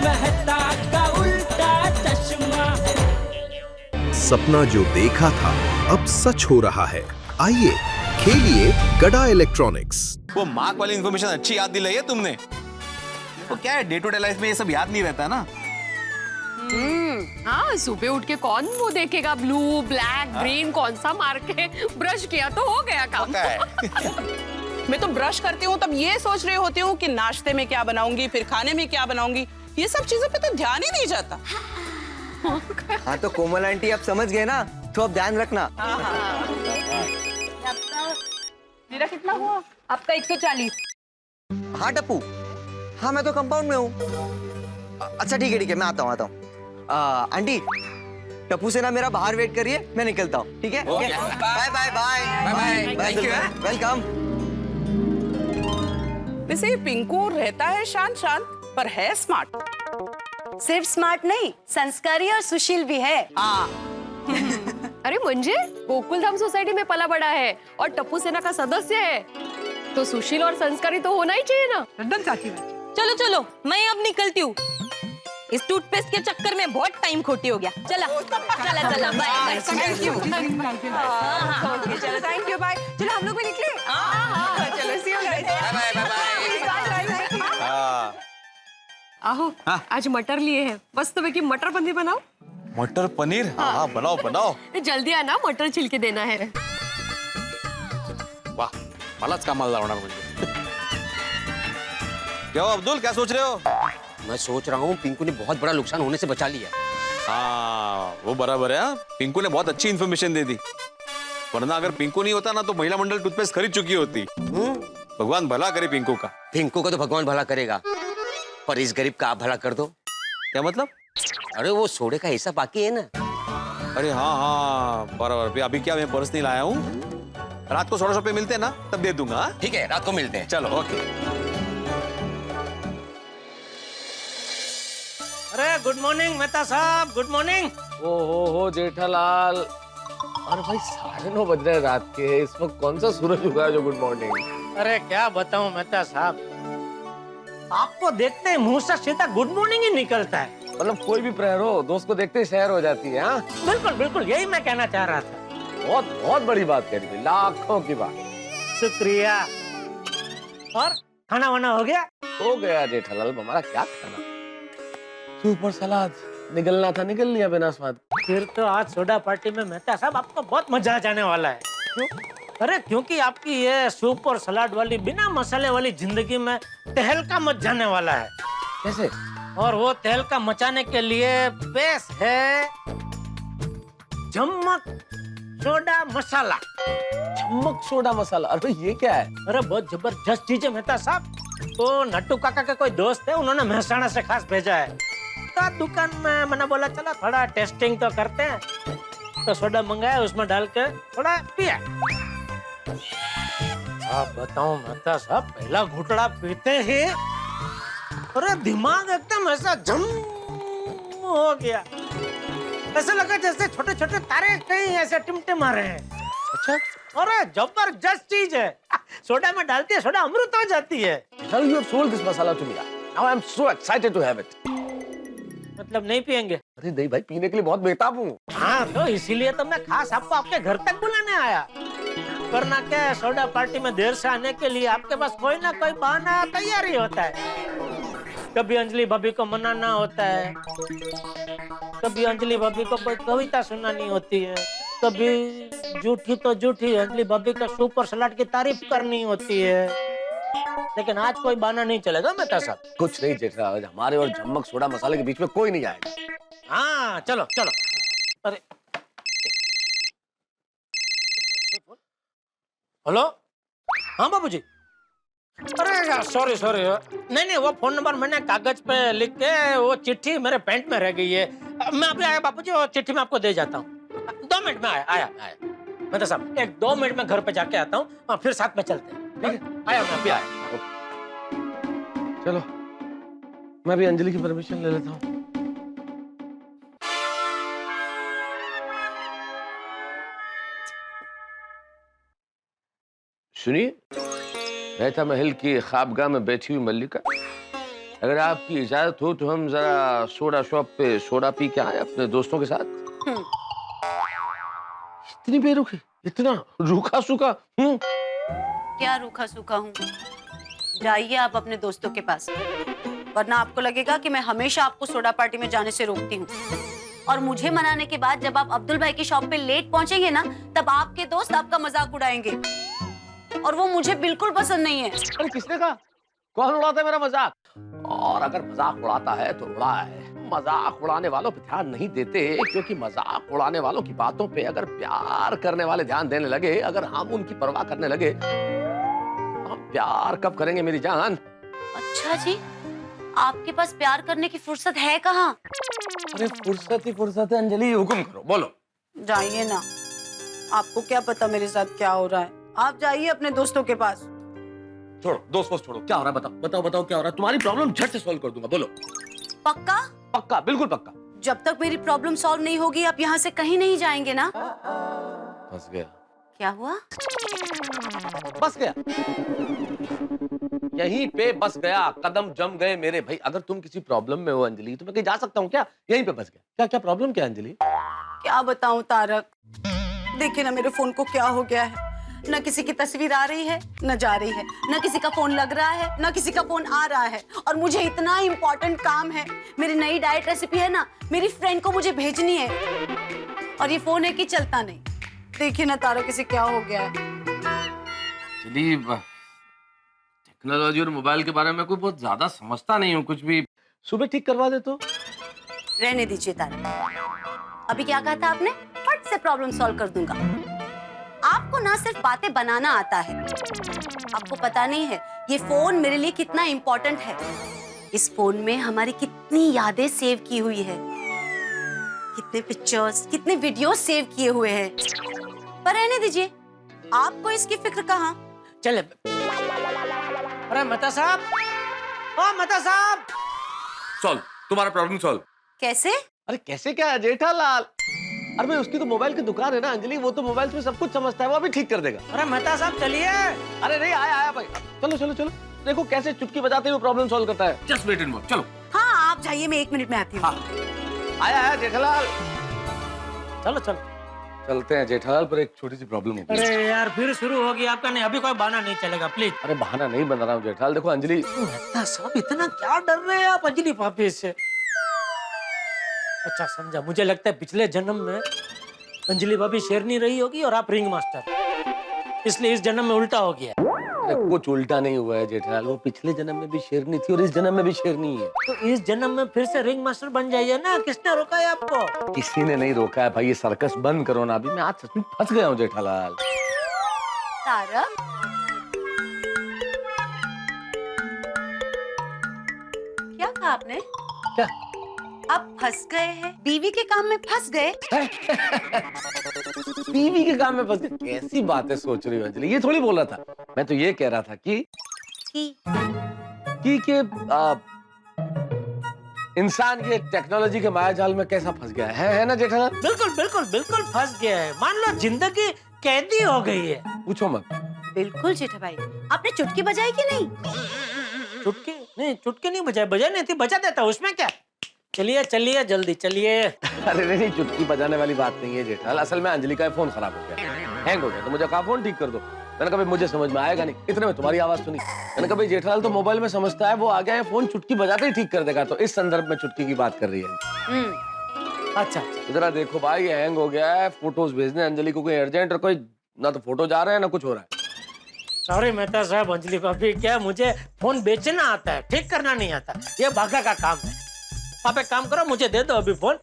मेहता का उल्टा चश्मा। सपना जो देखा था अब सच हो रहा है। आइए खेलिए गड़ा इलेक्ट्रॉनिक्स। वो मार्क वाली इन्फॉर्मेशन अच्छी याद दिलाई है तुमने। वो क्या है, डे टू डे लाइफ में ये सब याद नहीं रहता ना। हाँ, सुबह उठ के कौन वो देखेगा ब्लू ब्लैक ग्रीन कौन सा मार के ब्रश किया तो हो गया काम। मैं तो ब्रश करती हूँ तब ये सोच रही होती हूँ कि नाश्ते में क्या बनाऊंगी, फिर खाने में क्या बनाऊंगी। ये सब चीजों पे तो ध्यान ही नहीं जाता। हाँ तो कोमल आंटी आप समझ गए ना, तो अब ध्यान रखना। मेरा कितना हुआ? आपका 140। हाँ टप्पू, हाँ मैं तो कंपाउंड में हूँ। अच्छा ठीक है मैं आता हूँ। आंटी टप्पू से ना मेरा बाहर वेट करिए, मैं निकलता हूँ। ठीक है, bye bye bye bye bye, welcome. वैसे ये पिंकू रहता है शांत शांत पर है स्मार्ट। सिर्फ स्मार्ट नहीं, संस्कारी और सुशील भी है। हाँ अरे मुंजे गोकुलधाम सोसाइटी में पला बड़ा है और टप्पू सेना का सदस्य है, तो सुशील और संस्कारी तो होना ही चाहिए ना। रंडन चाची चलो चलो मैं अब निकलती हूँ, इस टूथपेस्ट के चक्कर में बहुत टाइम खोटी हो गया। चला चला चला बाय। Thank you. चलो थैंक यू बाय। चलो हम लोग भी निकले। चलो सी यू गाइस। आहो आज मटर लिए हैं, मस्त की मटर पनीर बनाओ। मटर पनीर? हाँ बनाओ बनाओ। जल्दी आना, मटर छिलके देना है। वाह, मलाच कामाला लावणार म्हणजे। क्या हो अब्दुल, क्या सोच रहे हो? मैं सोच रहा हूँ पिंकू ने बहुत बड़ा नुकसान होने से बचा लिया। हाँ वो बराबर है। हाँ? पिंकू ने बहुत अच्छी इन्फॉर्मेशन दे दी, वरना अगर पिंकू नहीं होता ना तो महिला मंडल टूथपेस्ट खरीद चुकी होती। भगवान भला करे पिंकू का। पिंकू का तो भगवान भला करेगा, पर इस गरीब का आप भला कर दो। क्या मतलब? अरे वो सोडे का हिस्सा बाकी है ना। अरे हाँ बराबर। अभी क्या मैं पर्स नहीं लाया हूँ, रात को 100 रुपए मिलते हैं ना तब दे दूंगा। ठीक है, रात को मिलते हैं। चलो ओके। अरे गुड मॉर्निंग मेहता साहब, गुड मॉर्निंग। हो जेठालाल, अरे भाई 9:30 बज रहे रात के, इस वक्त कौन सा सूरज उगा है जो गुड मॉर्निंग? अरे क्या बताऊं मेहता साहब, आपको देखते ही मुंह से सीधा गुड मॉर्निंग ही निकलता है। मतलब कोई भी प्रहर हो, दोस्त को देखते ही शहर हो जाती है। हाँ बिल्कुल बिल्कुल, यही मैं कहना चाह रहा था। बहुत बहुत बड़ी बात कह रही, लाखों की बात। शुक्रिया। और खाना वाना हो गया? हो गया जेठालाल, हमारा क्या खाना, सूप और सलाद। निकलना था निकल लिया बिना स्वाद। फिर तो आज सोडा पार्टी में मेहता साहब आपको बहुत मजा आ जाने वाला है। क्यों? अरे क्योंकि आपकी ये सूप और सलाद वाली बिना मसाले वाली जिंदगी में तहलका मच जाने वाला है। कैसे? और वो तहलका मचाने के लिए पेश है झम्मक सोडा मसाला। चम्मक सोडा मसाला? अरे ये क्या है? अरे बहुत जबरदस्त चीज है मेहता साहब। तो नट्टू काका के कोई दोस्त है, उन्होंने महसाणा से खास भेजा है। तो दुकान में मैंने बोला चला थोड़ा टेस्टिंग तो करते हैं, तो सोडा मंगाया, उसमें डाल के थोड़ा पिया। आप बताओ मेहता साहब, पहला घुटड़ा पीते ही अरे दिमाग एकदम ऐसा झम हो गया, ऐसा लगा जैसे छोटे छोटे तारे कहीं ऐसे टिमटिमा रहे हैं। अच्छा, अरे जबरदस्त चीज है, सोडा में डालती है सोडा अमृत हो जाती है। Well, you have sold this masala to me. Now I am so excited to have it. मतलब नहीं पियेंगे? अरे नहीं भाई, पीने के लिए बहुत बेताब हूँ। हाँ तो इसीलिए तो मैं खास आपको आपके घर तक बुलाने आया। वरना क्या है, सोडा पार्टी में देर से आने के लिए आपके पास कोई ना कोई बहाना तैयार ही होता है। कभी अंजलि भाभी को मनाना होता है, कभी अंजलि भाभी को कोई कविता सुनानी होती है, कभी झूठी तो झूठी अंजलि भाभी का सूप और सलाद की तारीफ करनी होती है। लेकिन आज कोई बहाना नहीं चलेगा मेहता साहब। कुछ नहीं जेठालाल, हमारे और झम्मक सोडा मसाले के बीच में कोई नहीं आएगा। हाँ चलो चलो। अरे हेलो, हाँ बाबूजी। अरे सॉरी सॉरी, नहीं वो फोन नंबर मैंने कागज पे लिख के, वो चिट्ठी मेरे पैंट में रह गई है। मैं अभी आया बाबूजी, वो चिट्ठी मैं आपको दे जाता हूँ। 2 मिनट में आया मेहता साहब, 1-2 मिनट में घर पे जाके आता हूँ, फिर साथ में चलते हैं। ठीक है, आया मैं अभी आया। चलो मैं भी अंजलि की परमिशन ले लेता हूँ। सुनिए, रहता महल की ख्वाबगाह में बैठी हुई मल्लिका, अगर आपकी इजाजत हो तो हम जरा सोडा शॉप पे सोडा पी के आए अपने दोस्तों के साथ। इतनी बेरुखी, इतना रूखा सूखा। क्या रूखा सूखा हूँ? जाइए आप अपने दोस्तों के पास, वरना आपको लगेगा कि मैं हमेशा आपको सोडा पार्टी में जाने से रोकती हूँ। और मुझे मनाने के बाद जब आप अब्दुल भाई की शॉप पे लेट पहुंचेंगे ना, तब आपके दोस्त आपका मजाक उड़ाएंगे, और वो मुझे बिल्कुल पसंद नहीं है। अरे किसने कहा? कौन उड़ाता है मेरा मजाक? और अगर मजाक उड़ाता है तो उड़ा है। मजाक उड़ाने वालों पे ध्यान नहीं देते, क्योंकि मजाक उड़ाने वालों की बातों पे अगर प्यार करने वाले ध्यान देने लगे, अगर हम उनकी परवाह करने लगे, हम प्यार कब करेंगे मेरी जान? अच्छा जी, आपके पास प्यार करने की फुर्सत है कहाँ? अरे फुर्सत ही फुर्सत है अंजलि, हुक्म करो, बोलो। जाइए ना, आपको क्या पता मेरे साथ क्या हो रहा है। आप जाइए अपने दोस्तों के पास। छोड़ो, दोस्त छोड़ो, क्या हो रहा है बताओ, बताओ बताओ क्या हो रहा है। तुम्हारी प्रॉब्लम झट से सॉल्व कर दूंगा, बोलो। पक्का? पक्का, बिल्कुल पक्का। जब तक मेरी प्रॉब्लम सॉल्व नहीं होगी आप यहाँ से कहीं नहीं जाएंगे ना? फंस गया। क्या हुआ? बस गया, यहीं पे बस गया, कदम जम गए मेरे भाई। अगर तुम किसी प्रॉब्लम में हो अंजलि तो मैं कहीं जा सकता हूँ क्या? यहीं पे बस गया। क्या क्या प्रॉब्लम क्या अंजलि? क्या बताऊं तारक, देखिए ना मेरे फोन को क्या हो गया है। न किसी की तस्वीर आ रही है न जा रही है, न किसी का फोन लग रहा है न किसी का फोन आ रहा है। और मुझे इतना इम्पोर्टेंट काम है, मेरी नई डाइट रेसिपी है ना, मेरी फ्रेंड को मुझे भेजनी है, और ये फोन है कि चलता नहीं। देखिए ना तारक, इसे क्या हो गया है। टेक्नोलॉजी और मोबाइल के बारे में कोई बहुत ज्यादा समझता नहीं हूँ, कुछ भी सुबह ठीक करवा दे तो। रहने दीजिए तारक, अभी क्या कहा था आपने? फट से प्रॉब्लम सॉल्व कर दूंगा। आपको ना सिर्फ बातें बनाना आता है, आपको पता नहीं है ये फोन मेरे लिए कितना इम्पोर्टेंट है। इस फोन में हमारी कितनी यादें सेव की हुई है, कितने पिक्चर्स, कितने वीडियोस सेव किए हुए हैं। पर रहने दीजिए, आपको इसकी फिक्र कहाँ। चले। अरे मेहता साहब, ओ मेहता साहब, सॉल्व, तुम्हारा प्रॉब्लम सॉल्व। कैसे? अरे कैसे क्या जेठालाल? अरे भाई उसकी तो मोबाइल की दुकान है ना अंजलि, वो तो मोबाइल में सब कुछ समझता है, वो अभी ठीक कर देगा। अरे मेहता साहब चलिए। अरे नहीं, आया आया भाई, चलो चलो चलो, देखो कैसे चुटकी बजाते हुए प्रॉब्लम सॉल्व करता है। जस्ट वेट इन मोर, चलो। हाँ आप जाइए, मैं 1 मिनट में आती हूँ। हाँ। आया आया जेठालाल, चलो चलो चलते हैं जेठालाल, पर एक छोटी सी प्रॉब्लम है। अरे यार फिर शुरू हो गया आपका। नहीं, अभी कोई बहाना नहीं चलेगा, प्लीज। अरे बहाना नहीं बना रहा हूँ जेठालाल, देखो अंजलि। मेहता साहब इतना क्या डर रहे हैं आप अंजलि भाभी से? अच्छा समझा, मुझे लगता है पिछले जन्म में अंजलि भाभी शेरनी रही होगी और आप रिंग मास्टर, इसलिए इस जन्म में उल्टा हो गया। अरे कुछ उल्टा नहीं हुआ है जेठालाल, वो पिछले जन्म में भी शेरनी थी और इस जन्म में भी शेरनी है। तो इस जन्म में फिर से रिंग मास्टर बन जाइए ना, किसने रोका है आपको? किसी ने नहीं रोका है भाई, ये सर्कस बंद करो ना। अभी मैं आज सच में फंस गया हूँ जेठालाल। तारक, क्या कहा आपने? क्या? आप फंस गए हैं? बीवी के काम में फंस गए? बीवी के काम में फंस गए? कैसी बातें सोच रही हो अंजलि, ये थोड़ी बोल रहा था मैं। तो ये कह रहा था कि इंसान ये टेक्नोलॉजी के मायाजाल में कैसा फंस गया है ना जेठालाल? बिल्कुल बिल्कुल बिल्कुल फंस गया है। मान लो जिंदगी कैदी हो गई है। पूछो मत। बिल्कुल जेठा भाई, आपने चुटकी बजाई कि नहीं? चुटकी नहीं, चुटकी नहीं बजाए, बजाए नहीं थी, बजा देता, उसमें क्या। चलिए चलिए जल्दी चलिए। अरे नहीं, चुटकी बजाने वाली बात नहीं है जेठालाल, असल में अंजलि का फोन खराब हो गया, हैंग हो गया, तो मुझे कहा फोन ठीक कर दो। मैंने कहा मुझे समझ में आएगा नहीं, इतने में तुम्हारी आवाज सुनी। मैंने कहा जेठालाल तो मोबाइल में समझता है, वो आ गया है, फोन चुटकी बजाते ही ठीक कर देगा। तो इस संदर्भ में चुटकी की बात कर रही है। अच्छा जरा देखो भाई, ये हैंग हो गया है, फोटोज भेजने अंजलि को कोई अर्जेंट, और कोई ना तो फोटो जा रहे हैं ना कुछ हो रहा है। सॉरी मेहता साहब, अंजलि भाभी, क्या मुझे फोन बेचना आता है, ठीक करना नहीं आता, ये भागा का काम है। आप एक काम करो, मुझे दे दो अभी फोन,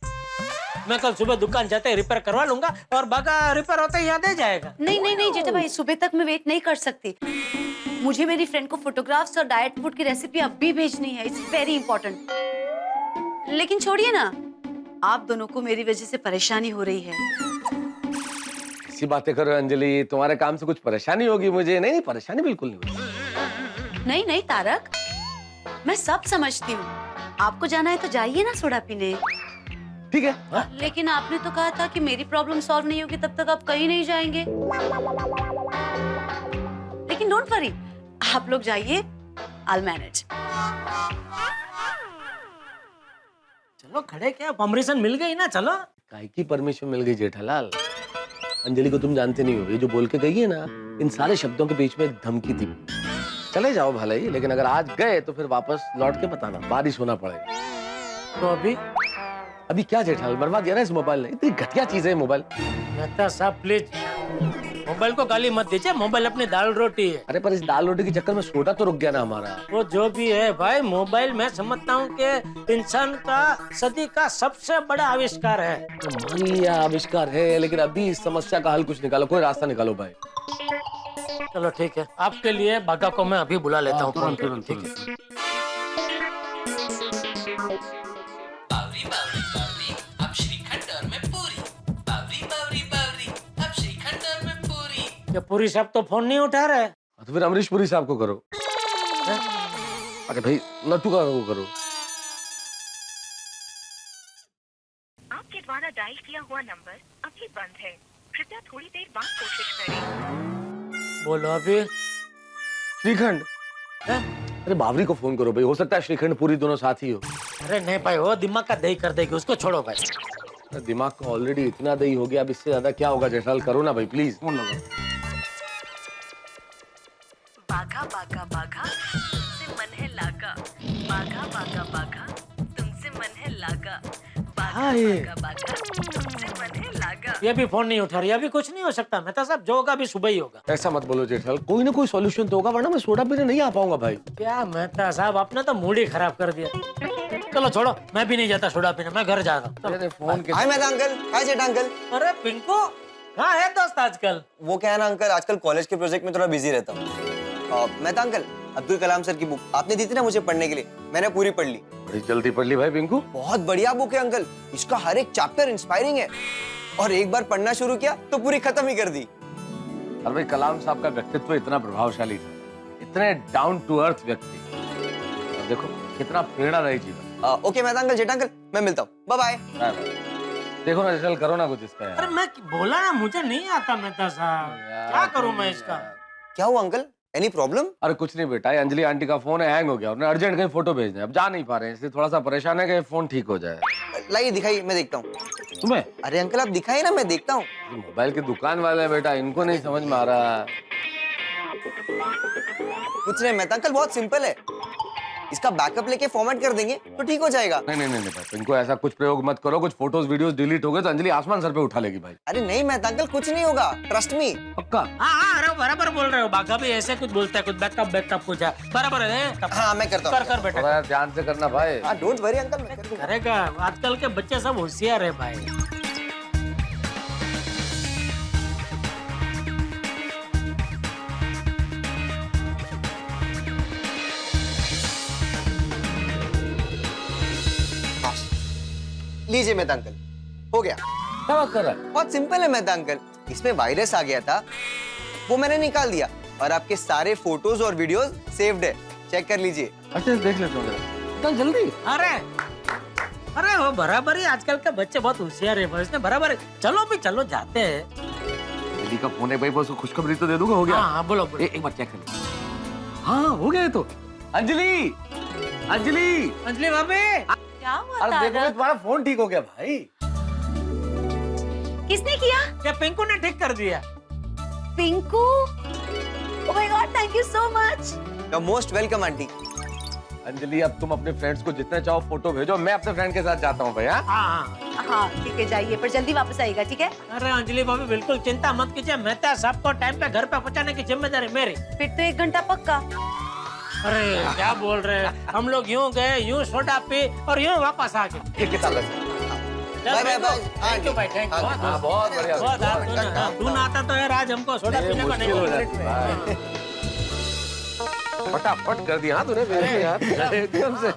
मैं कल सुबह दुकान जाते ही रिपेयर करवा लूंगा, और भागा रिपेयर होते ही याद आ जाएगा। नहीं नहीं नहीं जेठा भाई, सुबह तक मैं वेट नहीं कर सकती। मुझे मेरी फ्रेंड को फोटोग्राफ्स और डाइट फूड की रेसिपी अभी भेजनी है, इट्स वेरी इंपॉर्टेंट। लेकिन छोड़िए ना, आप दोनों को मेरी वजह से परेशानी हो रही है। ऐसी बातें करो अंजलि, तुम्हारे काम से कुछ परेशानी होगी मुझे? नहीं नहीं, परेशानी बिल्कुल नहीं होगी। नहीं नहीं तारक, मैं सब समझती हूँ, आपको जाना है तो जाइए ना सोडा पीने। ठीक है। लेकिन आपने तो कहा था कि मेरी प्रॉब्लम सॉल्व नहीं होगी तब तक आप कहीं नहीं जाएंगे। लेकिन डोंट वरी, आप लोग जाइए, I'll manage। चलो खड़े क्या, परमिशन मिल गई ना, चलो। काय की परमिशन मिल गई जेठालाल? अंजलि को तुम जानते नहीं हो, ये जो बोल के गई है ना, इन सारे शब्दों के बीच में एक धमकी थी। चले जाओ भले ही, लेकिन अगर आज गए तो फिर वापस लौट के बताना, बारिश होना पड़ेगा। तो अभी क्या जेठालाल, बर्बाद किया ना इस मोबाइल ने, इतनी घटिया चीज है मोबाइल। मेहता साहब प्लीज मोबाइल को गाली मत दीजिए, मोबाइल अपनी दाल रोटी है। अरे पर इस दाल रोटी के चक्कर में सोडा तो रुक गया ना हमारा। वो जो भी है भाई, मोबाइल मैं समझता हूँ कि इंसान का सदी का सबसे बड़ा आविष्कार है। मान लिया आविष्कार है, लेकिन अभी इस समस्या का हल कुछ निकालो, कोई रास्ता निकालो भाई। चलो ठीक है, आपके लिए बागा को मैं अभी बुला लेता हूँ। तुरंत ठीक है। बावरी बावरी बावरी अब श्रीखंड और मैं पूरी। बावरी बावरी बावरी अब श्रीखंड और मैं पूरी। ये पूरी साहब तो फोन नहीं उठा रहे। तो फिर अमरीश पुरी साहब को करो। अरे भाई नट्टू का को करो। आपके द्वारा डायल किया हुआ नंबर अभी बंद है, कृपया थोड़ी देर बाद कोशिश करें। बोलो अभी। श्रीखंड? अरे बावरी को फोन करो भाई, हो सकता है श्रीखंड पूरी दोनों साथ ही हो। अरे नहीं भाई, वो दिमाग का दही कर देगी, उसको छोड़ो भाई। दिमाग का ऑलरेडी इतना दही हो गया, अब इससे ज्यादा क्या होगा जेठालाल, करो ना भाई प्लीज। फोन लगाओ। बाघा बाघा बाघा तुमसे मन है लागा, बाघा बाघा बाघा तुमसे मन है लागा, बाघा बाघा बाघा तुमसे मन है लागा। ये भी फोन नहीं उठा रही, अभी कुछ नहीं हो सकता मेहता साहब, जो होगा अभी सुबह ही होगा। ऐसा मत बोलो जेठालाल, कोई ना कोई सॉल्यूशन तो होगा, वरना मैं सोडा पीने नहीं आ पाऊंगा भाई। क्या मेहता साहब, आपने तो मूड ही खराब कर दिया। चलो छोड़ो, मैं भी नहीं जाता सोडा पीने, मैं घर जा रहा हूँ। फोन के हाय मेहता अंकल, हाय जेठा अंकल। अरे पिंकू कहाँ है दोस्त आजकल? वो क्या है ना अंकल, आजकल कॉलेज के प्रोजेक्ट में थोड़ा बिजी रहता हूँ। मेहता अंकल, अब्दुल कलाम सर की बुक आपने दी थी ना मुझे पढ़ने के लिए, मैंने पूरी पढ़ ली। बड़ी जल्दी पढ़ ली भाई पिंकू। बहुत बढ़िया बुक है अंकल, इसका हर एक चैप्टर इंस्पायरिंग है, और एक बार पढ़ना शुरू किया तो पूरी खत्म ही कर दी। अरे भाई कलाम साहब का व्यक्तित्व इतना प्रभावशाली था, इतने डाउन टू अर्थ व्यक्ति, और देखो कितना प्रेरणादायी जीवन। ओके मेहता अंकल, जेठा अंकल मैं मिलता हूँ, बाय बाय। देखो ना जेठालाल, करो ना कुछ इसका यार। अरे मैं बोला ना, मुझे नहीं आता मेहता साहब, क्या करूँ मैं इसका? क्या हुआ अंकल, एनी प्रॉब्लम? अरे कुछ नहीं बेटा, अंजलि आंटी का फोन हैंग हो गया, उन्हें अर्जेंट कहीं फोटो भेजना है, अब जा नहीं पा रहे हैं, इसलिए थोड़ा सा परेशान है कि फोन ठीक हो जाए। लाइए दिखाइए, मैं देखता हूँ। तुम्हें? अरे अंकल आप दिखाइए ना, मैं देखता हूँ। मोबाइल की दुकान वाले हैं बेटा, इनको नहीं समझ में आ रहा। कुछ नहीं मेहता अंकल, बहुत सिंपल है, इसका बैकअप लेके फॉर्मेट कर देंगे तो ठीक हो जाएगा। नहीं नहीं नहीं भाई, इनको ऐसा कुछ प्रयोग मत करो, कुछ फोटोज वीडियोस डिलीट हो गए तो अंजलि आसमान सर पे उठा लेगी भाई। अरे नहीं मेहता अंकल, कुछ नहीं होगा, ट्रस्ट मी। पक्का? हाँ, अरे बराबर बोल रहे हो, बाघा भी ऐसे कुछ बोलता है, कुछ बैकअप कुछ है, बराबर है। हाँ मैं करता हूँ। कर बेटा, ध्यान से करना भाई। हाँ डोंट वरी अंकल, मैं कर दूंगा। करेगा, आजकल के बच्चे सब होशियार है भाई। लीजिए मेहता अंकल, हो गया। क्या बात कर रहा है? बहुत सिंपल है मेहता अंकल, इसमें वायरस आ गया था, वो मैंने निकाल दिया, और आपके सारे फोटोज और वीडियोस सेव्ड है, चेक कर लीजिए। अच्छा देख लेता हूँ इतना जल्दी। अरे वो बराबर ही, आजकल के बच्चे बहुत होशियार है, इसने बराबर। चलो भी चलो, जाते हैं। अंजलि का फोन है भाई, उसको खुशखबरी तो दे दूंगा। हो गया? हाँ बोलो बोलो। एक बार चेक कर लो। हाँ हो गया तो। अंजलि अंजलि अंजलि भाभी, क्या हुआ अरे देखो दादा? तुम्हारा फोन ठीक हो गया भाई। किसने किया? क्या पिंकू ने ठीक कर दिया? Pinku? Oh my god, thank you so much. You are most welcome aunty. Anjali अब तुम अपने फ्रेंड्स को जितने चाहो फोटो भेजो, मैं अपने फ्रेंड के साथ जाता हूँ भाई। हाँ ठीक है, जाइए, पर जल्दी वापस आइएगा, ठीक है? अरे अंजलि भाभी बिल्कुल चिंता मत कीजिए, मेहता साहब को टाइम पे घर पे पहुंचाने की जिम्मेदारी मेरी। फिर तो 1 घंटा पक्का। अरे क्या बोल रहे हैं, हम लोग यूं गए, यूं सोडा पी और यूं वापस आ गए। Bye bye bye. Thank you भाई, थैंक यू। बहुत बढ़िया। तू ना आता तो यार आज हमको सोडा पीने को नहीं मिलता। फटाफट कर दिया तूने यार एकदम से।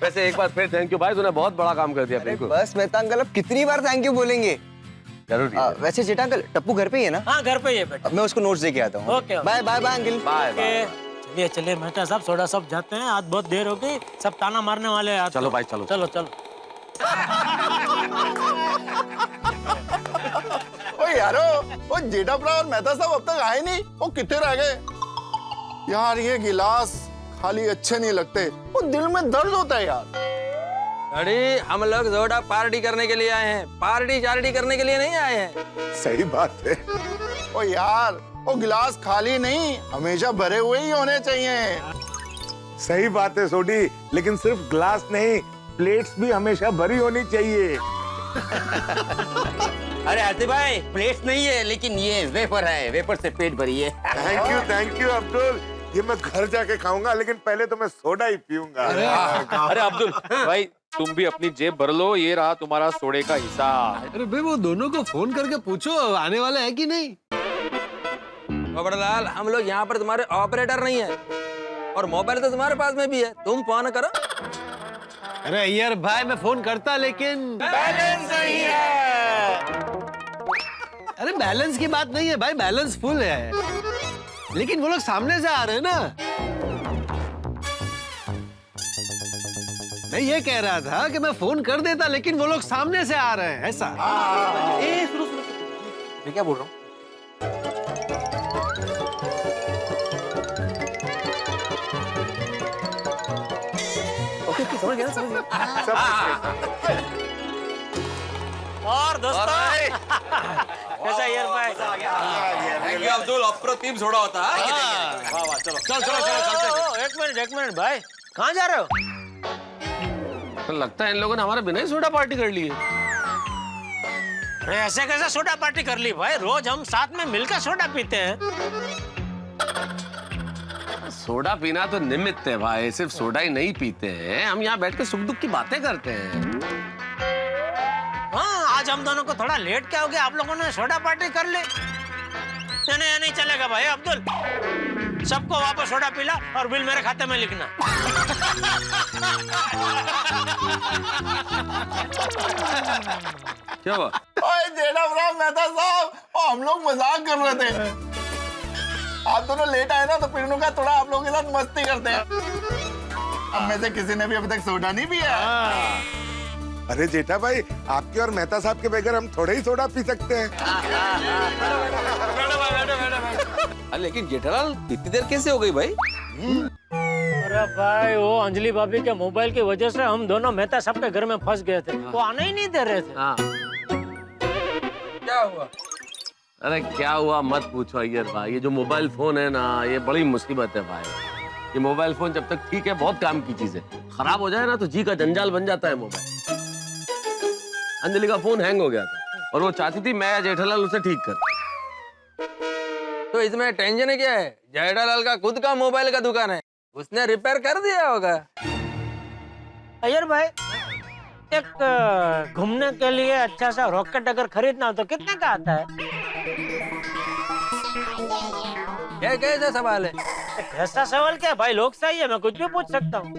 वैसे एक बार फिर थैंक यू भाई, तूने बहुत बड़ा काम कर दिया। बस मेहता अंकल, अब कितनी बार थैंक यू बोलेंगे? जरूर। वैसे जेठा अंकल, टप्पू घर पे ही है ना? हाँ घर पे ही है बेटा। अब मैं उसको नोट्स दे के आता हूँ। Okay bye bye bye uncle. Bye bye. चलिए चलिए मेहता साहब, सोडा सब जाते हैं, आज बहुत देर हो गई, सब ताना मारने वाले हैं। चलो भाई चलो चलो चलो। ओ यारो, वो जेठाप्रा और मेहता साहब अब तक आए नहीं, वो कितने रह गए यार? ये गिलास खाली अच्छे नहीं लगते, वो दिल में दर्द होता है यार। अरे हम लोग जोड़ा पार्टी करने के लिए आए हैं, पार्टी चार्टी करने के लिए नहीं आए हैं। सही बात है। ओ यार, वो गिलास खाली नहीं, हमेशा भरे हुए ही होने चाहिए। सही बात है सोडी, लेकिन सिर्फ ग्लास नहीं, प्लेट्स भी हमेशा भरी होनी चाहिए। अरे आते भाई, प्लेट नहीं है लेकिन ये वेफर है, वेफर से पेट भरी है। थैंक यू अब्दुल, ये मैं घर जाके खाऊंगा, लेकिन पहले तो मैं सोडा ही पीऊंगा। अरे अब्दुल भाई, तुम भी अपनी जेब भर लो, ये रहा तुम्हारा सोडे का हिसाब। अरे भाई, वो दोनों को फोन करके पूछो आने वाले है कि नहीं। बबरलाल, हम लोग यहाँ पर तुम्हारे ऑपरेटर नहीं है, और मोबाइल तो तुम्हारे पास में भी है, तुम फोन करो। अरे यार भाई, मैं फोन करता लेकिन बैलेंस नहीं है। अरे बैलेंस की बात नहीं है भाई, बैलेंस फुल है, लेकिन वो लोग सामने से आ रहे हैं ना। मैं ये कह रहा था कि मैं फोन कर देता, लेकिन वो लोग सामने से आ रहे हैं, ऐसा। सुनो, मैं क्या बोल रहा हूँ? समझ गया, समझ गया। और दोस्तों कैसा यार भाई? थैंक यू अब्दुल, अप्रतिम सोडा होता है। वाह वाह, चलो चलो चलो चलो। एक मिनट भाई, कहाँ जा रहे हो? तो लगता है इन लोगों ने हमारे बिना ही सोडा पार्टी कर ली है। ऐसे कैसे सोडा पार्टी कर ली भाई? रोज हम साथ में मिलकर सोडा पीते हैं। सोडा पीना तो निमित्त है भाई, सिर्फ सोडा ही नहीं पीते हैं, हम यहाँ बैठ के सुख दुख की बातें करते हैं। हाँ, आज हम दोनों को थोड़ा लेट क्या हो गया, आप लोगों ने सोडा पार्टी कर ली। नहीं चलेगा भाई अब्दुल, सबको वापस सोडा पिला और बिल मेरे खाते में लिखना। क्या हुआ? ओए जेठालाल मेहता साहब, हम लोग मजाक कर रहे थे। आप दोनों लेट आए ना, तो पिन्नू का थोड़ा आप लोगों के साथ मस्ती करते हैं। अब में से किसी ने भी अभी तक सोडा नहीं पिया। अरे जेठा भाई, आपके और मेहता साहब के बगैर हम थोड़े ही सोडा पी सकते हैं। लेकिन जेठालाल, इतनी देर कैसे हो गई भाई? अरे भाई, वो अंजलि भाभी के मोबाइल की वजह से हम दोनों मेहता साहब के घर में फंस गए थे, वो आने ही नहीं दे रहे थे। क्या हुआ? अरे क्या हुआ मत पूछो अय्यर भाई, ये जो मोबाइल फोन है ना, ये बड़ी मुसीबत है भाई। ये मोबाइल फोन जब तक ठीक है, बहुत काम की चीज है, खराब हो जाए ना तो जी का जंजाल बन जाता है मोबाइल। अंजलि का फोन हैंग हो गया था और वो चाहती थी मैं जेठालाल उसे ठीक कर। तो इसमें टेंशन क्या है? जेठालाल का खुद का मोबाइल का दुकान है, उसने रिपेयर कर दिया होगा। अय्यर भाई, एक घूमने के लिए अच्छा सा रॉकेट अगर खरीदना हो तो कितने का आता है? क्या कैसा सवाल है? ऐसा सवाल क्या भाई, लोग सही है, मैं कुछ भी पूछ सकता हूँ।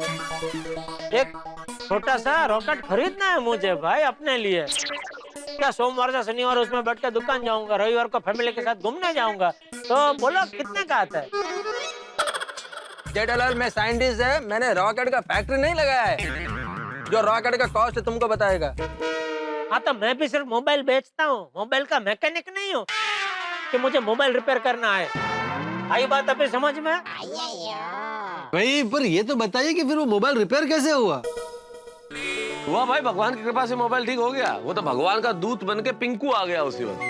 एक छोटा सा रॉकेट खरीदना है मुझे भाई अपने लिए। क्या सोमवार से शनिवार उसमें बैठ के दुकान जाऊंगा, रविवार को फैमिली के साथ घूमने जाऊंगा, तो बोलो कितने का आता है? जेठालाल, मैं साइंटिस्ट है, मैंने रॉकेट का फैक्ट्री नहीं लगाया है, जो रॉकेट का कॉस्ट तुमको बताएगा। हाँ, तो मैं भी सिर्फ मोबाइल बेचता हूँ, मोबाइल का मैकेनिक नहीं हूँ कि मुझे मोबाइल रिपेयर करना है। आई बात अभी समझ में? भाई पर ये तो बताइए कि फिर वो मोबाइल रिपेयर कैसे हुआ? हुआ भाई, भगवान की कृपा से मोबाइल ठीक हो गया। वो तो भगवान का दूत बन के पिंकू आ गया उसी वक्त।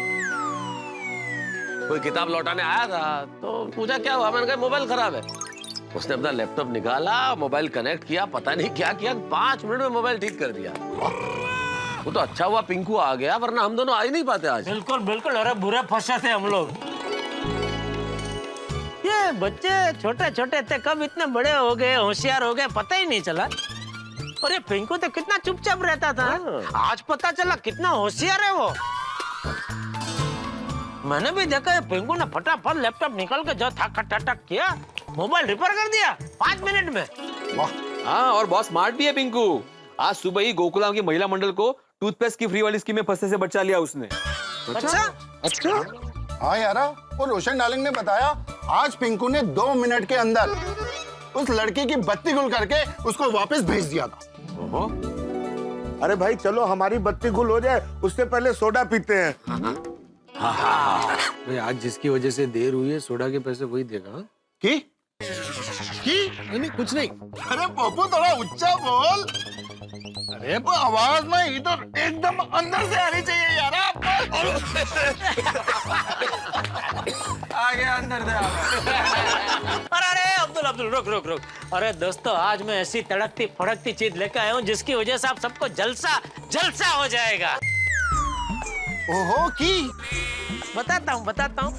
कोई किताब लौटाने आया था तो पूछा क्या हुआ, मैंने कहा मोबाइल खराब है। उसने अपना लैपटॉप निकाला, मोबाइल कनेक्ट किया, पता नहीं क्या किया, 5 मिनट में मोबाइल ठीक कर दिया। वो तो अच्छा हुआ पिंकू आ गया, वरना हम दोनों आ ही नहीं पाते आज। बिल्कुल बिल्कुल, अरे बुरे फंसे थे हम लोग। ये बच्चे छोटे छोटे थे, कब इतने बड़े हो गए, होशियार हो गए, पता ही नहीं चला। और ये पिंकू तो कितना चुपचाप रहता था, आज पता चला कितना होशियार है वो। मैंने भी देखा है, पिंकू ने फटाफट लैपटॉप निकाल के जो ठक किया, मोबाइल रिपेयर कर दिया 5 मिनट में। हाँ, और बहुत स्मार्ट भी है पिंकू। आज सुबह ही गोकुलाम की महिला मंडल को टूथपेस्ट की फ्री वाली स्कीम में फंसने से बचा लिया उसने। अच्छा। हाँ यार, वो रोशन डार्लिंग ने बताया आज पिंकू ने 2 मिनट के अंदर उस लड़की की बत्ती गुल करके उसको वापस भेज दिया था। अरे भाई चलो, हमारी बत्ती गुल हो जाए उससे पहले सोडा पीते हैं। भाई आज जिसकी वजह से देर हुई है, सोडा के पैसे वही देगा। की? नहीं कुछ नहीं। अरे पप्पू थोड़ा ऊंचा बोल। अरे पर आवाज ना इधर एकदम अंदर से आनी चाहिए यार। आ गया अंदर से। अरे अब्दुल अब्दुल रुक रुक रुक। अरे दोस्तों, आज मैं ऐसी तड़कती फड़कती चीज लेकर आया हूँ जिसकी वजह से आप सबको जलसा जलसा हो जाएगा। ओहो की बताता हूँ।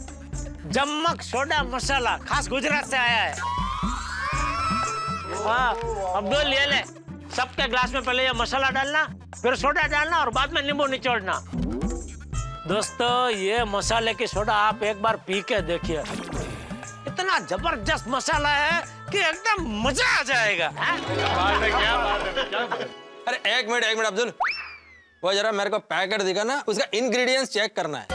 जम्मक सोडा मसाला खास गुजरात से आया है। हाँ अब्दुल, ये ले, सबके ग्लास में पहले ये मसाला डालना, फिर सोडा डालना और बाद में नींबू निचोड़ना। दोस्तों, ये मसाले की सोडा आप एक बार पी के देखिए, इतना जबरदस्त मसाला है कि एकदम मजा आ जाएगा। क्या बात है। अरे एक मिनट अब्दुल, वो जरा मेरे को पैकेट दिखा ना, उसका इंग्रेडिएंट्स चेक करना है।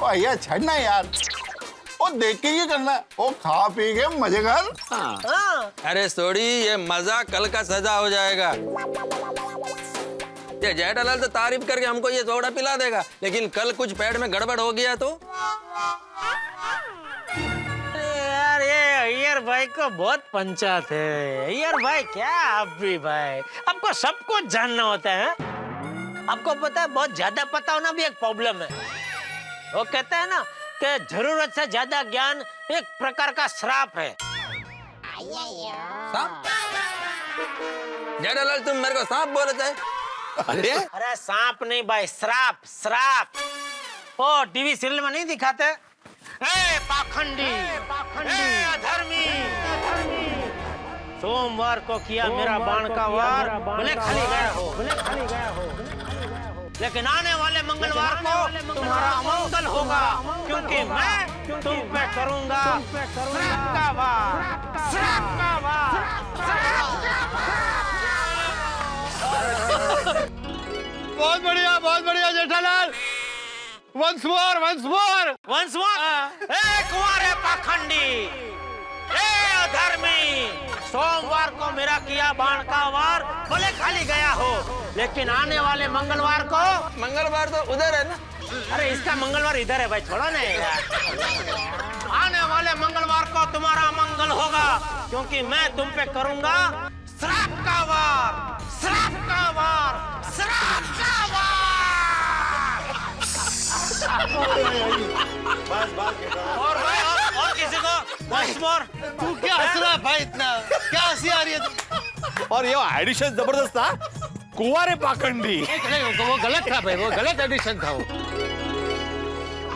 भैया छड़ना यार, वो देख के ये करना, वो खा पी के मजे कर। हाँ। अरे सोडी, ये मजा कल का सजा हो जाएगा। ये जेठालाल तो तारीफ करके हमको ये सोडा पिला देगा, लेकिन कल कुछ पेट में गड़बड़ हो गया तो? यार ये अय्यर भाई को बहुत पंचायत है। अय्यर भाई क्या, आप भी भाई, आपको सब कुछ जानना होता है। आपको पता है, बहुत ज्यादा पता होना भी एक प्रॉब्लम है। वो कहते हैं ना कि जरूरत से ज्यादा ज्ञान एक प्रकार का श्राप है। जेठालाल, तुम मेरे को सांप बोले थे? अरे सांप नहीं भाई, श्राप श्राप। ओ टीवी सीरियल में नहीं दिखाते? ए पाखंडी, ए अधर्मी, सोमवार को किया मेरा बाण का वार, भले खाली गया हो, लेकिन आने वाले मंगलवार को तुम्हारा अमंगल होगा, क्योंकि मैं तुम पे करूंगा श्राप का वार, श्राप का वार, श्राप का वार। बहुत बढ़िया जेठालाल। Once more. ए कुंवारे पाखंडी, ए अधर्मी, सोमवार को मेरा किया बाण का वार भले खाली गया हो, लेकिन आने वाले मंगलवार को। मंगलवार तो उधर है ना? अरे इसका मंगलवार इधर है भाई, छोड़ो ना यार। आने वाले मंगलवार को तुम्हारा मंगल होगा, क्योंकि मैं तुम पे करूंगा श्राप का वार, श्राप का वार, श्राप का वार। और भाई और किसी को once more। तू क्या हंस रहा है भाई इतना? क्या हंसी आ रही है? और ये एडिशन जबरदस्त था, कुंवारे पाखंडी। वो गलत था भाई, वो गलत एडिशन था वो।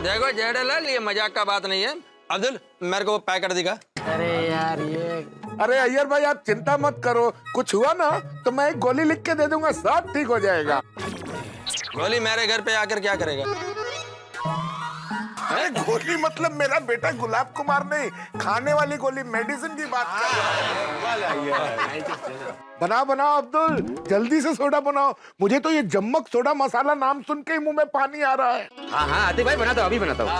देखो जेठालाल, ये मजाक का बात नहीं है। अब्दुल, मेरे को पैकेट दिखा। अरे यार ये, अरे अय्यर भाई, आप चिंता मत करो, कुछ हुआ ना तो मैं एक गोली लिख के दे दूंगा, सब ठीक हो जाएगा। गोली मेरे घर पे आकर क्या करेगा? अरे गोली मतलब मेरा बेटा गुलाब कुमार नहीं, खाने वाली गोली, मेडिसिन की बात कर रहा है। बनाओ अब्दुल, जल्दी से सोडा बनाओ। मुझे तो ये जम्मक सोडा मसाला नाम सुन के ही मुंह में पानी आ रहा है। हाँ आते भाई, बनाता हूँ, अभी बनाता हूँ।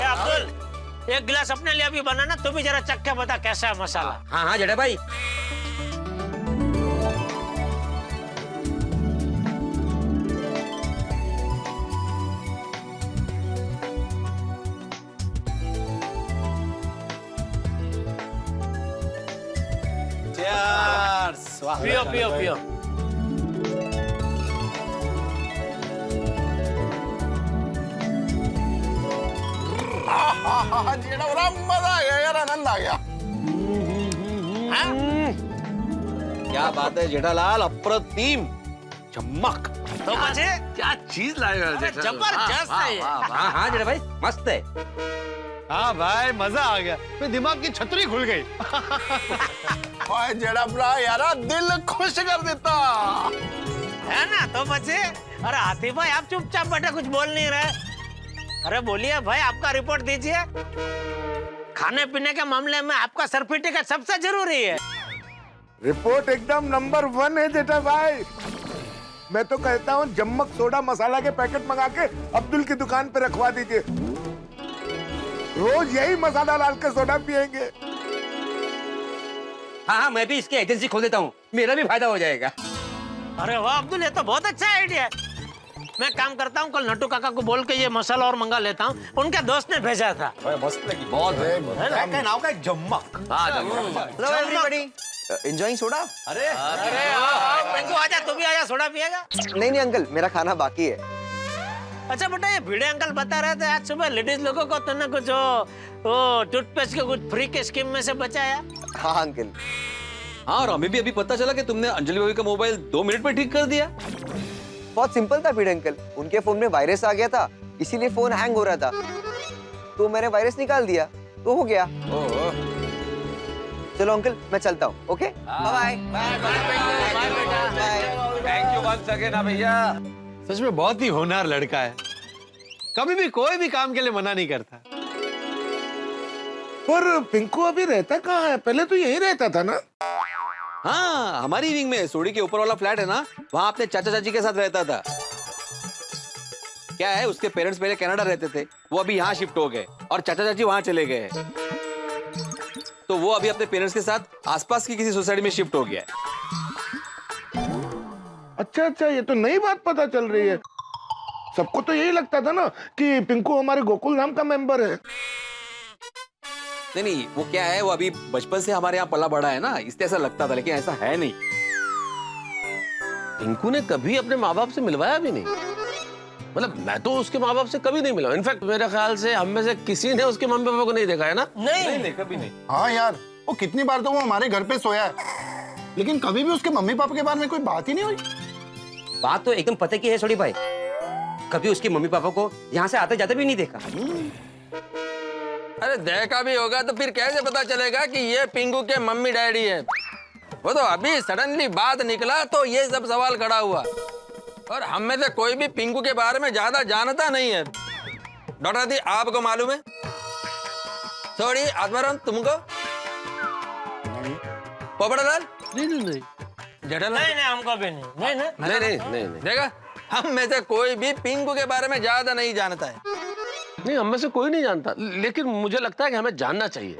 अब्दुल, एक गिलास अपने लिए भी बनाना, तू भी जरा चख के बता कैसा है मसाला। हाँ जेठा भाई। पियो। जेड़ा बड़ा मजा आ गया यार, आनंद आ गया। क्या बात है जेठालाल, अप्रतिम, चमक। तो मुझे क्या चीज लाएगा जबरदस्त है ये। हाँ जेठा भाई, मस्त है। हाँ भाई, मजा आ गया, मेरे दिमाग की छतरी खुल गई। ओए जेड़ा बड़ा यार, दिल खुश कर देता है ना। तो बच्चे, अरे हाथी भाई आप चुपचाप बैठे, कुछ बोल नहीं रहे। अरे बोलिए भाई, आपका रिपोर्ट दीजिए। खाने पीने के मामले में आपका सर्टिफिकेट सबसे जरूरी है। रिपोर्ट एकदम नंबर 1 है जेठा भाई। मैं तो कहता हूँ जम्मक सोडा मसाला के पैकेट मंगा के अब्दुल की दुकान पे रखवा दीजिए, रोज यही मसाला डाल के सोडा पियेंगे। हाँ, मैं भी इसकी एजेंसी खोल देता हूँ, मेरा भी फायदा हो जाएगा। अरे वाह अब्दुल, ये तो बहुत अच्छा आइडिया है। मैं काम करता हूँ, कल नट्टू काका को बोल के ये मसाला और मंगा लेता हूँ, उनके दोस्त ने भेजा था। मस्त लगी बहुत। नाम का जम्मक। हाँ जम्मक। Hello everybody, enjoying soda? अरे अरे आओ पिंकू आजा, तू भी आजा, सोडा पिएगा? नहीं अंकल, मेरा खाना बाकी है। अच्छा बेटा, ये भिड़े अंकल बता रहे थे आज सुबह लेडीज लोगों को तुमने कुछ वो टूथपेस्ट के कुछ फ्री के स्कीम में से बचाया। हाँ अंकल। हाँ, और हमें भी अभी पता चला कि तुमने अंजलि भाभी का मोबाइल 2 मिनट में ठीक कर दिया। बहुत सिंपल था भिड़े अंकल, उनके फोन में वायरस आ गया था, इसीलिए फोन हैंग हो रहा था, तो मैंने वायरस निकाल दिया तो हो गया। चलो अंकल, मैं चलता हूँ। Okay, bye bye. Thank you once again ना भैया। सच में बहुत ही होनहार लड़का है, कभी भी कोई भी काम के लिए मना नहीं करता। पर पिंकू अभी रहता कहाँ है? पहले तो यही रहता था ना? हाँ, हमारी विंग में सोडी के ऊपर वाला फ्लैट है ना, वहाँ अपने चाचा चाची के साथ रहता था। क्या है, उसके पेरेंट्स पहले कनाडा रहते थे, वो अभी यहाँ शिफ्ट हो गए और चाचा चाची वहाँ चले गए, तो वो अभी अपने पेरेंट्स के साथ आसपास की किसी सोसाइटी में शिफ्ट हो गया है। अच्छा, ये तो नई बात पता चल रही है। सबको तो यही लगता था ना कि पिंकू हमारे गोकुल धाम का मेंबर है। नहीं, वो क्या है, वो अभी बचपन से हमारे यहाँ पला बड़ा है ना, इसलिए ऐसा लगता था, लेकिन ऐसा है नहीं। पिंकू ने कभी अपने माँ बाप से मिलवाया भी नहीं। मतलब मैं तो उसके माँ बाप से कभी नहीं मिला। इनफैक्ट मेरे ख्याल से हम में से किसी ने उसके मम्मी पापा को नहीं देखा है ना? नहीं, कभी नहीं। हाँ यार, वो कितनी बार तो वो हमारे घर पे सोया है, लेकिन कभी भी उसके मम्मी पापा के बारे में कोई बात ही नहीं हुई। बात तो एकदम पते की है सोडी भाई, कभी उसके मम्मी पापा को यहाँ से आते जाते भी नहीं देखा। अरे देखा भी होगा तो फिर कैसे पता चलेगा कि ये पिंकू के मम्मी डैडी है? वो तो अभी सडनली बात निकला तो ये सब सवाल खड़ा हुआ, और हम में से कोई भी पिंकू के बारे में ज्यादा जानता नहीं है। डॉक्टर दी, आपको मालूम है? सॉरी आत्माराम, तुमको? पोपड़लाल? नहीं। जेठालाल? नहीं, हमको भी नहीं। देखा, हम में से कोई भी पिंकू के बारे में ज्यादा नहीं जानता है। नहीं, हम में से कोई नहीं जानता, लेकिन मुझे लगता है कि हमें जानना चाहिए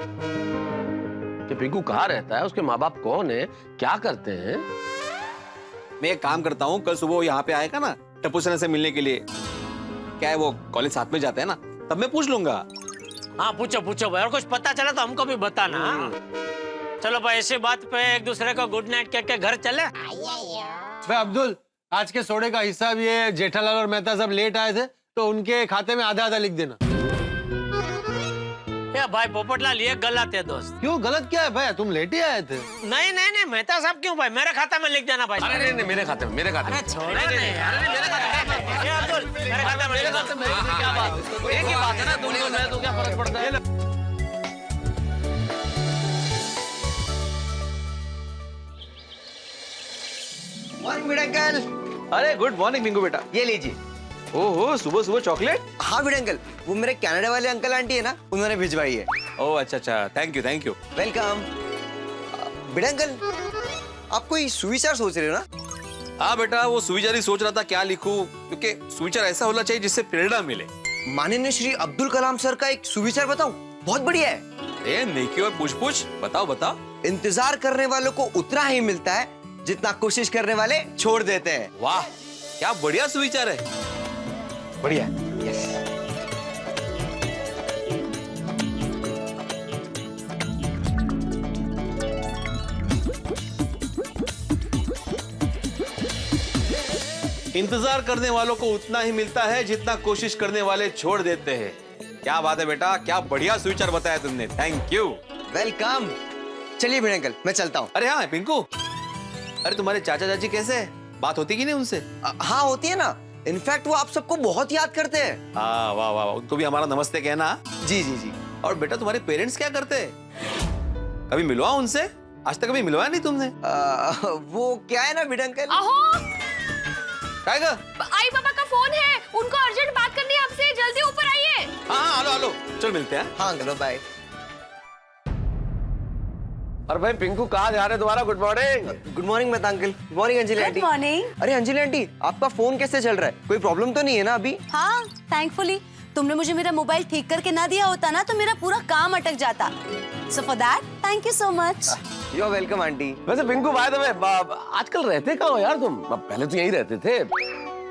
कि पिंकू कहाँ रहता है, उसके माँ बाप कौन है, क्या करते हैं। मैं एक काम करता हूँ, कल सुबह वो यहाँ पे आएगा ना टप्पू सेना से मिलने के लिए, क्या है वो कॉलेज साथ में जाते हैं ना, तब मैं पूछ लूंगा। हाँ पूछो भाई, और कुछ पता चला तो हमको भी बताना। चलो भाई, ऐसी बात पे एक दूसरे को गुड नाइट कह के घर चले। भाई अब्दुल, आज के सोडे का हिस्सा भी है, जेठालाल और मेहता सब लेट आए थे, तो उनके खाते में आधा लिख देना। भाई पोपटलाल, ये गलत है दोस्त। क्यों गलत? क्या है भाई, तुम लेट ही आए थे। नहीं, मेहता साहब क्यों भाई, मेरे खाता में लिख देना भाई। अरे नहीं, मेरे खाते में। छोड़ो नहीं, मेरे खाता में क्या बात, एक ही बात है ना, दोनों में तो क्या फर्क पड़ता है? मॉर्निंग भिड़े अंकल। अरे गुड मॉर्निंग पिंकू बेटा। ये लीजिए। ओहो, सुबह सुबह चॉकलेट? हाँ भिड़े अंकल, वो मेरे कनाडा वाले अंकल आंटी है ना, उन्होंने भिजवाई है। ओह अच्छा, thank you. Welcome. Bhide uncle, आप कोई सुविचार सोच रहे हो ना? हाँ बेटा, वो सुविचार ही सोच रहा था क्या लिखूं, क्योंकि सुविचार ऐसा होना चाहिए जिससे प्रेरणा मिले। माननीय श्री अब्दुल कलाम सर का एक सुविचार बताऊं, बहुत बढ़िया है। ए, नेकी और पूछ बताओ। इंतजार करने वालों को उतना ही मिलता है जितना कोशिश करने वाले छोड़ देते हैं। वाह, क्या बढ़िया सुविचार है। बढ़िया। यस। इंतजार करने वालों को उतना ही मिलता है जितना कोशिश करने वाले छोड़ देते हैं। क्या बात है बेटा, क्या बढ़िया सुविचार बताया तुमने, थैंक यू। वेलकम। चलिए भिड़े अंकल, मैं चलता हूँ। अरे हाँ पिंकू, अरे तुम्हारे चाचा चाची कैसे है, बात होती कि नहीं उनसे? हाँ होती है ना, इनफैक्ट वो आप सबको बहुत याद करते हैं। हाँ वाह, उनको भी हमारा नमस्ते कहना। जी। और बेटा तुम्हारे पेरेंट्स क्या करते हैं, कभी मिलवा उनसे? आज तक कभी मिलवाया नहीं तुमने? वो क्या है ना भिड़े अंकल। आई पापा का फोन है, उनको अर्जेंट बात करनी है आपसे, जल्दी ऊपर आइए। हाँ हेलो, चल मिलते हैं। हाँ अंकल, बाय। और भाई पिंकू कहाँ जा रहे हैं दोबारा? Good morning. Good morning Mehta uncle. Good morning Anjali aunty. Good morning. अरे अंजलि आंटी, आपका फोन कैसे चल रहा है, कोई प्रॉब्लम तो नहीं है ना अभी? हाँ, थैंकफुली तुमने मुझे मेरा मोबाइल ठीक करके ना दिया होता ना तो मेरा पूरा काम अटक जाता। So for that thank you so much. You are welcome aunty. वैसे पिंकू बाय द वे, आजकल रहते कहाँ हो यार तुम? पहले तो यहीं रहते थे।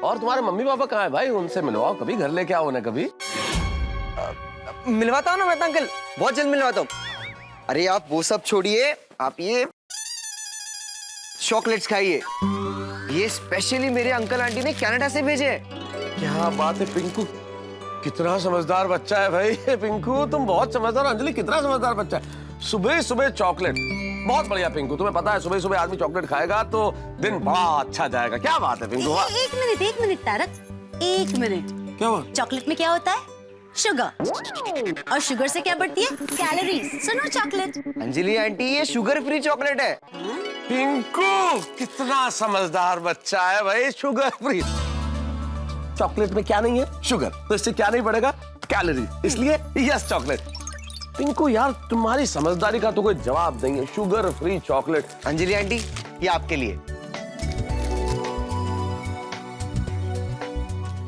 और तुम्हारे मम्मी पापा कहाँ है भाई, उनसे मिलवाओ कभी, घर लेके आओ ना कभी। मिलवाता हूँ ना मेहता अंकल, बहुत जल्द मिलवाता हूँ। अरे आप वो सब छोड़िए, आप ये चॉकलेट्स खाइए। ये स्पेशली मेरे अंकल आंटी ने कनाडा से भेजे हैं। क्या बात है पिंकू, कितना समझदार बच्चा है भाई ये पिंकू, तुम बहुत समझदार। अंजलि कितना समझदार बच्चा है, सुबह सुबह चॉकलेट, बहुत बढ़िया पिंकू। तुम्हें पता है सुबह सुबह आदमी चॉकलेट खाएगा तो दिन बड़ा अच्छा जाएगा। क्या बात है पिंकू। एक मिनट तारक, 1 मिनट। क्या हुआ? चॉकलेट में क्या होता है? शुगर, और शुगर से क्या बढ़ती है? कैलोरीज। सुनो चॉकलेट। अंजलि आंटी ये शुगर फ्री चॉकलेट है। पिंकू कितना समझदार बच्चा है भाई, शुगर फ्री। चॉकलेट में क्या नहीं है? शुगर। तो इससे क्या नहीं बढ़ेगा? कैलोरी। इसलिए यस चॉकलेट। पिंकू यार तुम्हारी समझदारी का तो कोई जवाब नहीं है। Sugar free chocolate. Anjali aunty ये आपके लिए।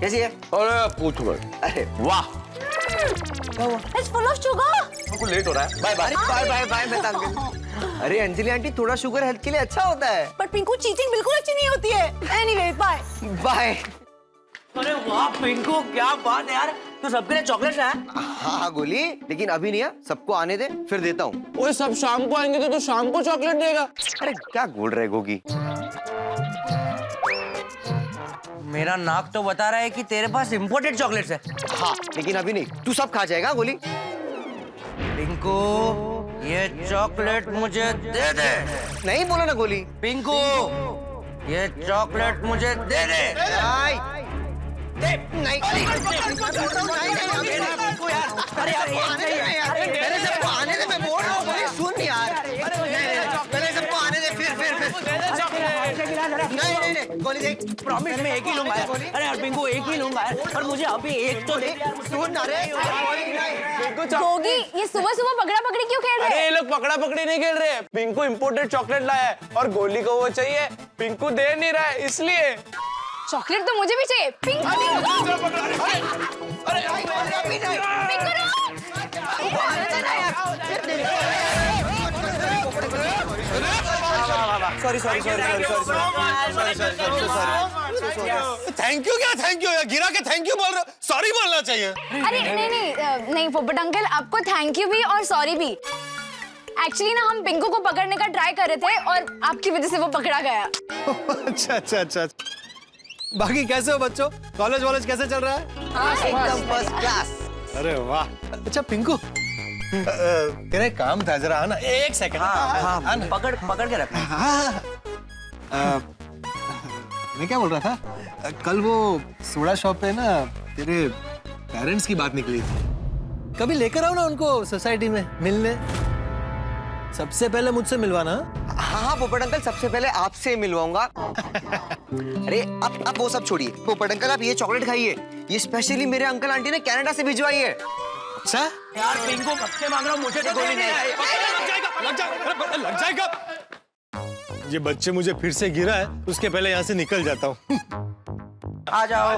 कैसी है? अरे पूछ मत। अरे वाह, It's full of sugar. हमको लेट हो रहा है। Bye bye bye bye bye मैं अंकल। अरे अंजलि आंटी थोड़ा शुगर हेल्थ के लिए अच्छा होता है। पर पिंकू चीटिंग बिल्कुल अच्छी नहीं होती है। Anyway, bye. बाय। अरे वाह पिंकू, क्या बात है यार, तू सबके लिए चॉकलेट लाया? हाँ गोली, लेकिन अभी नहीं है, सबको आने दे फिर देता हूँ। ओए सब शाम को आएंगे तो तू शाम को चॉकलेट देगा? अरे क्या बोल रहे गोगी? मेरा नाक तो बता रहा है कि तेरे पास इंपोर्टेड चॉकलेट्स है। हाँ लेकिन अभी नहीं, तू सब खा जाएगा गोली। पिंकू ये चॉकलेट मुझे दे दे। नहीं बोला ना गोली। पिंकू ये चॉकलेट मुझे दे दे। नहीं अरे यार पहले सबको आने दे, मैं बोल रहा हूँ गोली, सुन यार। पहले सबको आने दे फिर नहीं गोली देख, प्रॉमिस में एक ही लूंगा यार। अरे यार पिंकू एक ही लूंगा यार, पर मुझे अभी एक तो दे। सुन अरे गोगी ये सुबह सुबह पकड़ा पकड़ी क्यों खेल रहे अरे हैं? ये लोग पकड़ा पकड़ी नहीं खेल रहे, पिंकू इंपोर्टेड चॉकलेट लाया है और गोली को वो चाहिए, पिंकू दे नहीं रहा है इसलिए। चॉकलेट तो मुझे भी चाहिए। सॉरी थैंक यू क्या थैंक यू, गिरा के थैंक यू बोल रहे हो, सॉरी बोलना चाहिए। अरे नहीं पोपट अंकल, आपको थैंक यू भी और सॉरी भी। एक्चुअली ना हम पिंकू को पकड़ने का ट्राई कर रहे थे और आपकी वजह से वो पकड़ा गया। अच्छा। बाकी कैसे हो बच्चों, कॉलेज वॉलेज कैसे चल रहा है? एकदम फर्स्ट क्लास। अरे वाह। अच्छा पिंकू तेरा एक काम था, जरा आना एक सेकंड। हाँ, पकड़ के रखना। मैं क्या बोल रहा था, कल वो सोडा शॉप पे ना तेरे पेरेंट्स की बात निकली थी, कभी लेकर आओ ना उनको सोसाइटी में मिलने। सबसे पहले मुझसे मिलवाना। हाँ पोपट अंकल, सबसे पहले आपसे मिलवाऊंगा। अरे अब वो सब छोड़िए पोपट अंकल, आप ये चॉकलेट खाइए, ये स्पेशली मेरे अंकल आंटी ने कनाडा से भिजवाई है। अच्छा यार पिंकू कब से मांग रहा हूँ, मुझे तो गोली नहीं आई। लग जाएगा। ये बच्चे मुझे फिर से गिरा है, उसके पहले यहाँ से निकल जाता हूँ। आ जाओ,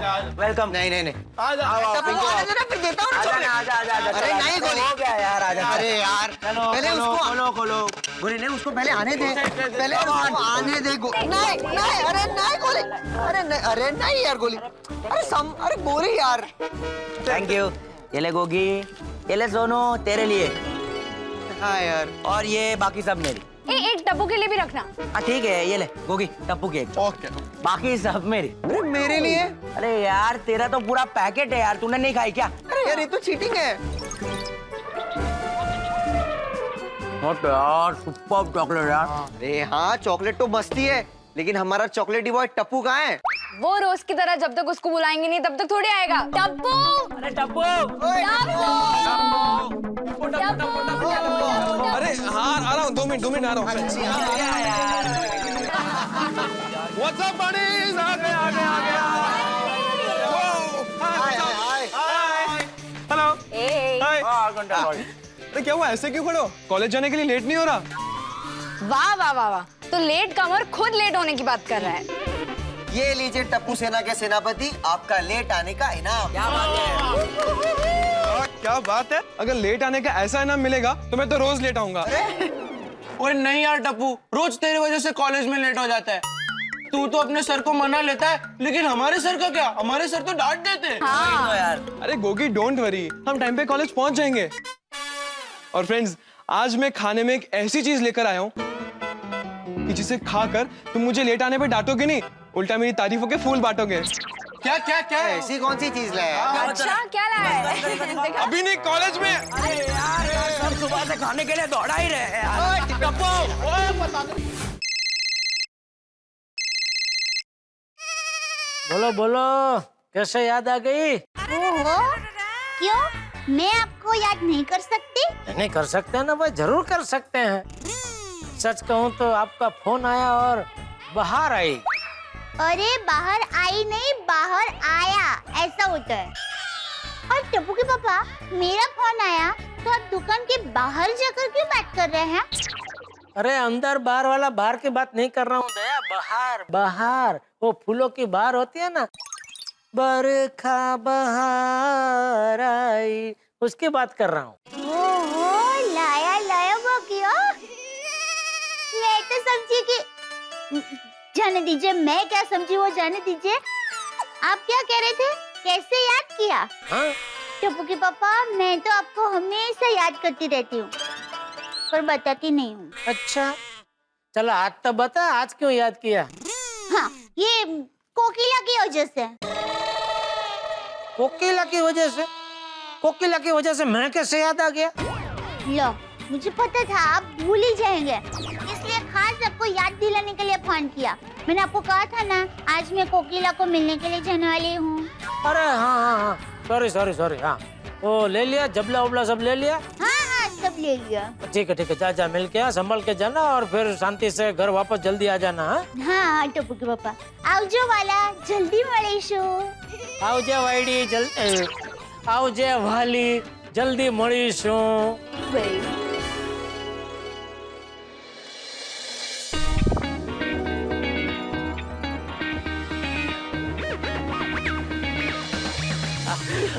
वेलकम। नहीं आ जाओ पिंकू, फिर देता हूँ ना चॉकलेट। अरे नहीं गोली, हो गया यार, आ जा। अरे यार पहले उसको खोलो। गोली नहीं, उसको पहले आने दे, पहले उसको आने दे। नहीं अरे नहीं गोली, अरे नहीं यार गोली, अरे गोली यार। Thank you. ये ले गोगी, ये ले सोनू तेरे लिए। हाँ यार, और ये बाकी सब मेरी। एक टप्पू के लिए भी रखना। हाँ ठीक है, ये ले गोगी टप्पू की एक। ओके। बाकी सब मेरी। अरे मेरे लिए? अरे यार तेरा तो पूरा पैकेट है यार, तूने नहीं खाई क्या? अरे यार ये तो चीटिंग है। यार सुपर चॉकलेट यार। अरे हाँ चॉकलेट तो मस्ती है, लेकिन हमारा चॉकलेटी बॉय टप्पू कहाँ है? वो रोज की तरह जब तक उसको बुलाएंगे नहीं तब तक थोड़ी आएगा। टप्पू, अरे टप्पू, अरे हाँ आ रहा हूँ, 2 मिनट आ रहा हूँ। What's up buddies? आ गया। हेलो। हाय। अरे क्या हुआ, ऐसे क्यों खड़े हो? कॉलेज जाने के लिए लेट नहीं हो रहा? वाह, तो लेट कमर खुद लेट होने की बात कर रहा है। ये लीजिए टप्पू सेना के सेनापति, आपका लेट आने का इनाम। क्या बात है, अगर लेट आने का ऐसा इनाम मिलेगा तो मैं तो रोज लेट आऊंगा। ओए नहीं यार टप्पू, रोज तेरी वजह से कॉलेज में लेट हो जाता है। तू तो अपने सर को मना लेता है, लेकिन हमारे सर का क्या, हमारे सर तो डांट देते हैं। हाँ। यार अरे गोगी डोंट वरी, हम टाइम पे कॉलेज पहुंच जाएंगे। और फ्रेंड्स, आज मैं खाने में एक ऐसी चीज लेकर आया हूँ कि जिसे खाकर तुम मुझे लेट आने पे डांटोगे नहीं, उल्टा मेरी तारीफों के फूल बांटोगे। क्या क्या क्या ऐसी कौन सी चीज लाया? अच्छा क्या लाया है? अभी नहीं, कॉलेज में। अरे यार सब सुबह से खाने के लिए दौड़ा ही रहे हैं यार। बोलो बोलो, कैसे याद आ गई? ओहो, क्यों? मैं आपको याद नहीं कर सकती? नहीं कर सकते हैं ना भाई, जरूर कर सकते हैं। सच कहूँ तो आपका फोन आया और बाहर आई। अरे बाहर आई नहीं, बाहर आया, ऐसा होता है। और टप्पू के पापा, मेरा फोन आया तो आप दुकान के बाहर जाकर क्यों बात कर रहे हैं? अरे अंदर बाहर वाला बाहर की बात नहीं कर रहा हूँ दया, बाहर बाहर, वो फूलों की बाहर होती है ना, बरखा बहार आई, उसकी बात कर रहा हूँ। ओहो, लाया लाया वो क्यों? मैं तो समझी कि जाने दीजिए, मैं क्या समझी वो जाने दीजिए। आप क्या कह रहे थे? कैसे याद किया? हाँ? टप्पू के पापा, मैं तो आपको हमेशा याद करती रहती हूँ, पर बताती नहीं हूँ। अच्छा, चलो आज तो बता, आज क्यों याद किया? हाँ, ये कोकिला की वजह से। कोकिला की वजह से? कोकिला की वजह से मैं कैसे याद आ गया? लो, मुझे पता था आप भूल ही जाएंगे, इसलिए खास आपको याद दिलाने के लिए फोन किया। मैंने आपको कहा था ना, आज मैं कोकिला को मिलने के लिए जाने वाली हूँ। अरे हाँ, सॉरी, हाँ, वो ले लिया, जबला उबला सब ले लिया? हाँ, सब ले लिया। ठीक है, जा मिल के आ, संभल के जाना और फिर शांति से घर वापस जल्दी आ जाना। हाँ, टप्पू के पापा, आवजो वाला, जल्दी મળીશું। आवजे वाइडी, आवजे वाली, जल्दी મળીશું।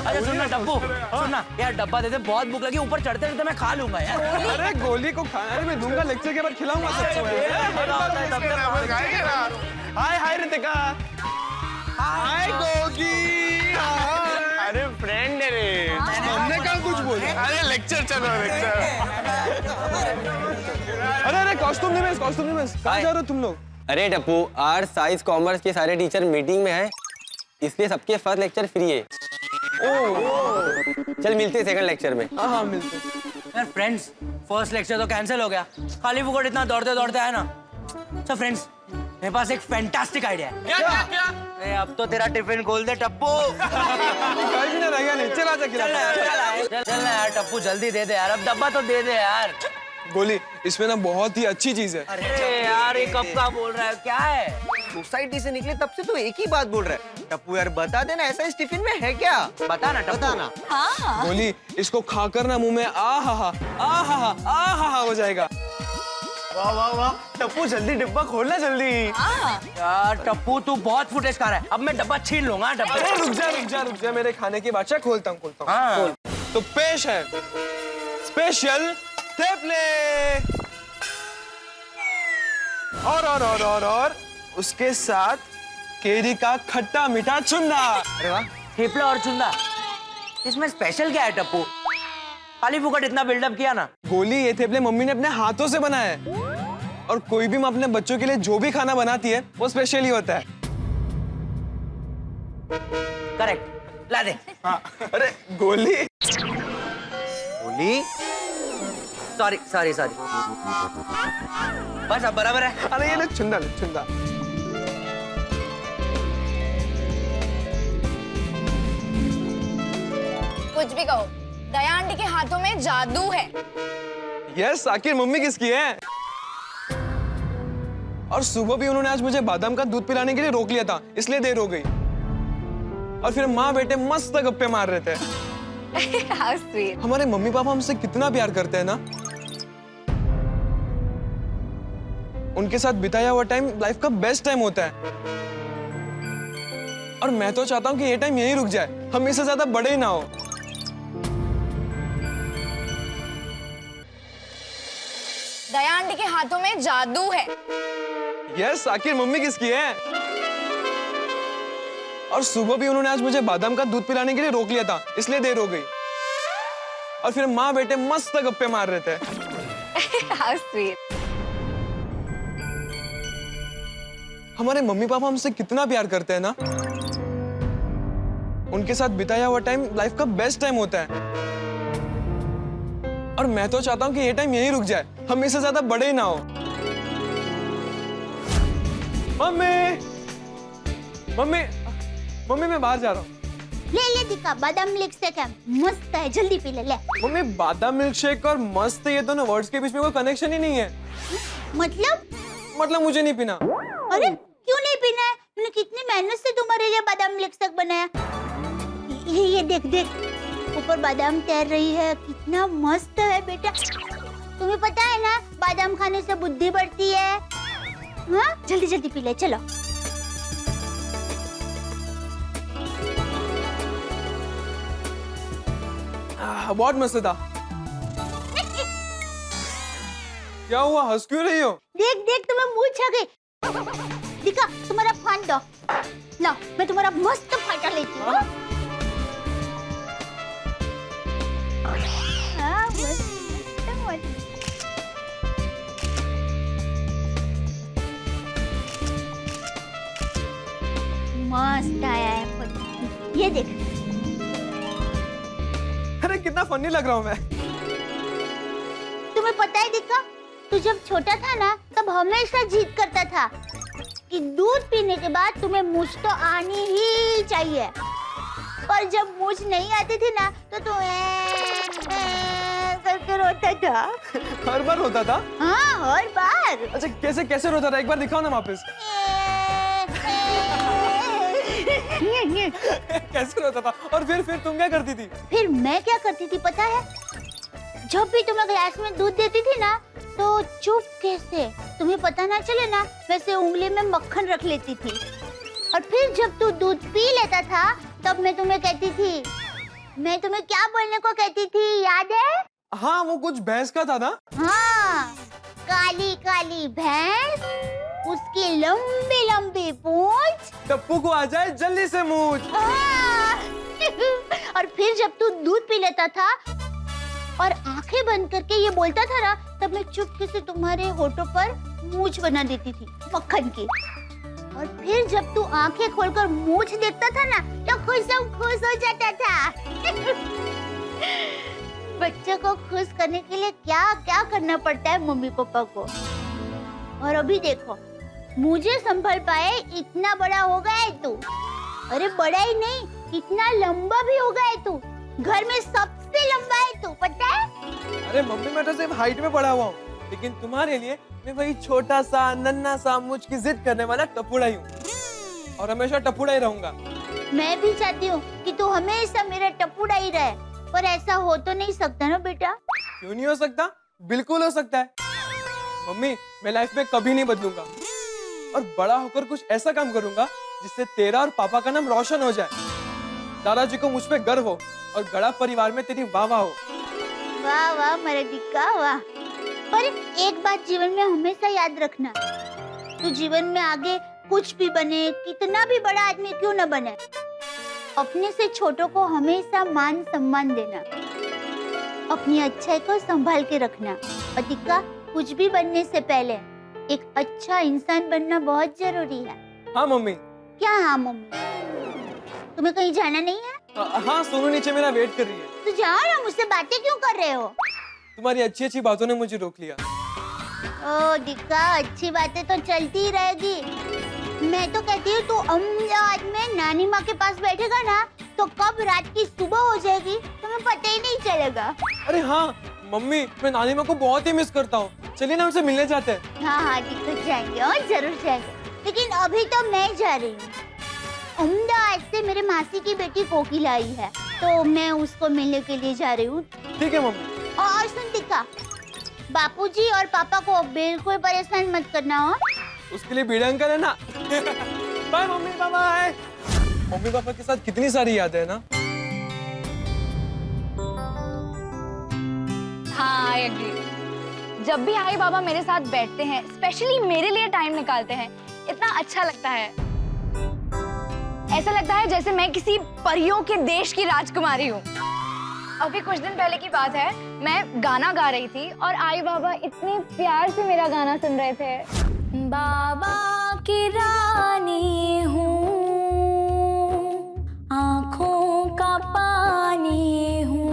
अरे सुनना टप्पू, सुनना यार, डब्बा दे दे, बहुत भूख लगी, ऊपर चढ़ते चढ़ते मैं खा लूंगा यार। अरे गोली को खाना है, मैं दूंगा, लेक्चर के बाद खिलाऊंगा सबको। हाय हाय रितिका, हाय गोगी। अरे फ्रेंड है रे, हमने कहाँ कुछ बोला। अरे लेक्चर चलो, लेक्चर। अरे कॉस्ट्यूम नहीं मिस, कहाँ जा रहे हो तुम लोग? अरे टप्पू, आर्ट साइंस कॉमर्स के सारे टीचर मीटिंग में हैं, इसलिए सबके फर्स्ट लेक्चर फ्री है। चल मिलते हैं सेकंड लेक्चर में। हाँ मिलते। यार फ्रेंड्स, फर्स्ट लेक्चर तो कैंसिल हो गया, खाली फुकट इतना दौड़ते दौड़ते आया ना। अच्छा फ्रेंड्स, मेरे पास एक फैंटास्टिक आइडिया है। क्या? अरे अब तो तेरा टिफिन खोल दे टप्पू। कहीं भी ना रह गया, नहीं चला जा, चल यार टप्पू, जल्दी दे दे यार, अब डब्बा तो दे दे यार। गोली, इसमें ना बहुत ही अच्छी चीज है। अरे यार, ये कब का बोल रहा है, क्या है? सोसाइटी से निकले तब से तो एक ही बात बोल रहा है। टप्पू यार बता देना, ऐसा इस टिफिन में है क्या? बता ना टप्पू, बताना। हाँ। गोली, इसको खाकर ना मुंह में आ हा हो जाएगा। वाह वाह वाह, टप्पू जल्दी डिब्बा खोलना जल्दी। यार टप्पू, तू बहुत फुटेज खा रहा है, अब मैं डब्बा छीन लूंगा। डब्बा अरे रुक जा, मेरे खाने की बादशाह, खोलता हूँ। हाँ। तो पेश है स्पेशल थेपले, और उसके साथ केरी का खट्टा मीठा चुंदा। अरे वाह, थेपला और चुंदा, इसमें स्पेशल क्या है टप्पू? खाली फुकट इतना बिल्डअप किया ना। गोली, ये थेपले मम्मी ने अपने हाथों से बनाए हैं, और कोई भी माँ अपने बच्चों के लिए जो भी खाना बनाती है वो स्पेशल ही होता है। करेक्ट, ला दे। हाँ। अरे गोली, सॉरी, बस अब बराबर है। अरे ये ले चुंदा। कुछ भी कहो, दया आंटी के हाथों में जादू है। यस, आखिर मम्मी किसकी है? और सुबह भी उन्होंने आज मुझे बादाम का दूध पिलाने के लिए रोक लिया था, इसलिए देर हो गई। और फिर माँ बेटे मस्त गप्पे मार रहे थे। How sweet. हमारे मम्मी पापा हमसे कितना प्यार करते हैं ना। उनके साथ बिताया हुआ टाइम लाइफ का बेस्ट टाइम होता है, और मैं तो चाहता हूँ कि ये टाइम यहीं रुक जाए, हम इससे ज्यादा बड़े ही ना हो। दया आंटी के हाथों में जादू है। यस, आखिर मम्मी किसकी है? और सुबह भी उन्होंने आज मुझे बादाम का दूध पिलाने के लिए रोक लिया था, इसलिए देर हो गई। और फिर माँ बेटे मस्त गप्पे मार रहे थे। How sweet. हमारे मम्मी पापा हमसे कितना प्यार करते हैं ना। उनके साथ बिताया हुआ टाइम लाइफ का बेस्ट टाइम होता है। और मैं तो चाहता हूँ कि ये टाइम यहीं रुक जाए, हम इससे ज्यादा बड़े ही ना हो। मम्मी मम्मी मम्मी मैं बाहर जा रहा हूँ। ले दिखा, बादाम मिल्क शेक है, मस्त है, जल्दी पी ले। मम्मी बादाम मिल्क शेक और मस्त ये दोनों वर्ड्स के बीच में कोई कनेक्शन ही नहीं है। मतलब मुझे नहीं पीना। अरे क्यों नहीं पीना है? मैंने कितनी मेहनत से तुम्हारे लिए बादाम मिल्क शेक बनाया। ये देख ऊपर बादाम तैर रही है, कितना मस्त है बेटा। तुम्हें पता है ना बादाम खाने से बुद्धि बढ़ती है। हाँ जल्दी पी ले, चलो। बहुत मस्त था। क्या हुआ, हंस क्यों रही हो? देख तुम्हें मूंछ आ गई। दिखा तुम्हारा फान दो, लो मैं तुम्हारा मस्त फाटा लेती हूँ। मस्त आया है, ये देख। अरे कितना फनी लग रहा हूँ मैं। तुम्हें पता है दिक्का, तू जब छोटा था ना तब हमेशा जिद करता था कि दूध पीने के बाद तुम्हें मूंछ तो आनी ही चाहिए। और जब मूंछ नहीं आती थी ना तो तू करके रोता था। हर बार रोता था? हाँ हर बार। अच्छा कैसे रोता था, एक बार दिखाओ ना वापस। कैसे रोता था? और फिर तुम क्या करती थी? फिर मैं क्या करती थी पता है? जब भी तुम्हें ग्लास में दूध देती थी ना तो चुपके से, तुम्हें पता ना चले ना, वैसे उंगली में मक्खन रख लेती थी। और फिर जब तू दूध पी लेता था तब मैं तुम्हें कहती थी, मैं तुम्हें क्या बोलने को कहती थी याद है? हाँ वो कुछ भैंस का था ना? हाँ, काली काली भैंस, उसकी लंबी लंबी पूंछ, टप्पू को आ जाए जल्दी से मूंछ। और फिर जब तू दूध पी लेता था और आंखें बंद करके ये बोलता था ना, तब मैं चुपके से तुम्हारे होठों पर मूंछ बना देती थी मक्खन की। और फिर जब तू आंखें खोलकर मूंछ देखता था ना तो खुश हो जाता था। बच्चों को खुश करने के लिए क्या क्या करना पड़ता है मम्मी पापा को। और अभी देखो, मुझे संभल पाए इतना बड़ा हो गया है तू। अरे बड़ा ही नहीं, इतना लंबा भी हो गया है तू। घर में सबसे लंबा है तू, पता है? अरे मम्मी मैं तो सिर्फ हाइट में बड़ा हुआ हूँ, लेकिन तुम्हारे लिए मैं वही छोटा सा नन्ना सा मुझ की जिद करने वाला टपुड़ा ही हूँ। और हमेशा टपुड़ा ही रहूंगा। मैं भी चाहती हूँ कि तू हमेशा मेरा टपुड़ा ही रहे, पर ऐसा हो तो नहीं सकता ना बेटा। क्यों नहीं हो सकता? बिल्कुल हो सकता है मम्मी। मैं लाइफ में कभी नहीं बदलूंगा और बड़ा होकर कुछ ऐसा काम करूंगा जिससे तेरा और पापा का नाम रोशन हो जाए, दादाजी को मुझ पे गर्व हो और गड़ा परिवार में तेरी वाह हो। वाह वाह मेरे दिक्का वाह। पर एक बात जीवन में हमेशा याद रखना, तू जीवन में आगे कुछ भी बने, कितना भी बड़ा आदमी क्यों न बने, अपने से छोटों को हमेशा मान सम्मान देना, अपनी अच्छाई को संभाल के रखना। और दिक्का, कुछ भी बनने से पहले एक अच्छा इंसान बनना बहुत जरूरी है। हाँ मम्मी। क्या हाँ मम्मी? तुम्हें कहीं जाना नहीं है? हाँ सोनू नीचे मेरा वेट कर रही है। तो जाओ ना, मुझसे बातें क्यों कर रहे हो? तुम्हारी अच्छी अच्छी बातों ने मुझे रोक लिया। ओ दिक्का, अच्छी बातें तो चलती ही रहेगी। मैं तो कहती हूँ तू अहमदाबाद में नानी माँ के पास बैठेगा ना तो कब रात की सुबह हो जाएगी तुम्हें पता ही नहीं चलेगा। अरे हाँ मम्मी, मैं नानी माँ को बहुत ही मिस करता हूँ। चलिए ना उनसे मिलने जाते हैं। हाँ दिक्का जाएंगे और जरूर जाएंगे, लेकिन अभी तो मैं जा रही हूँ। अहमदाबाद से मेरे मासी की बेटी कोकिला आई है तो मैं उसको मिलने के लिए जा रही हूँ। ठीक है मम्मी। और सुन दिक्का, बापूजी और पापा को बिल्कुल परेशान मत करना हो। उसके लिए बीड़ा अंकल है ना। Bye mummy, bye bye. Mummy papa के साथ कितनी सारी यादें हैं ना। हाँ आई एग्री। जब भी आई बाबा मेरे साथ बैठते हैं, स्पेशली मेरे लिए टाइम निकालते हैं, इतना अच्छा लगता है। ऐसा लगता है जैसे मैं किसी परियों के देश की राजकुमारी हूँ। अभी कुछ दिन पहले की बात है, मैं गाना गा रही थी और आई बाबा इतने प्यार से मेरा गाना सुन रहे थे। बाबा की रानी हूँ, आँखों का पानी हूँ,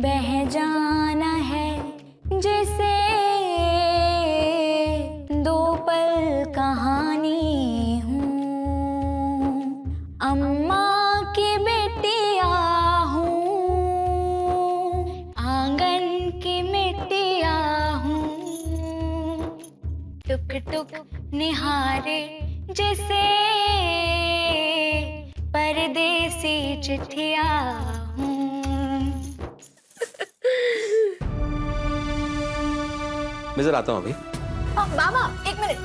बह जाना है जैसे दो पल कहानी हूँ, अम्मा की बेटिया हूँ, आंगन की मिट्टिया हूँ, टुक टुक निहारे जैसे परदेसी चिट्ठिया हूँ। मैं जरा आता हूँ अभी। बाबा एक मिनट,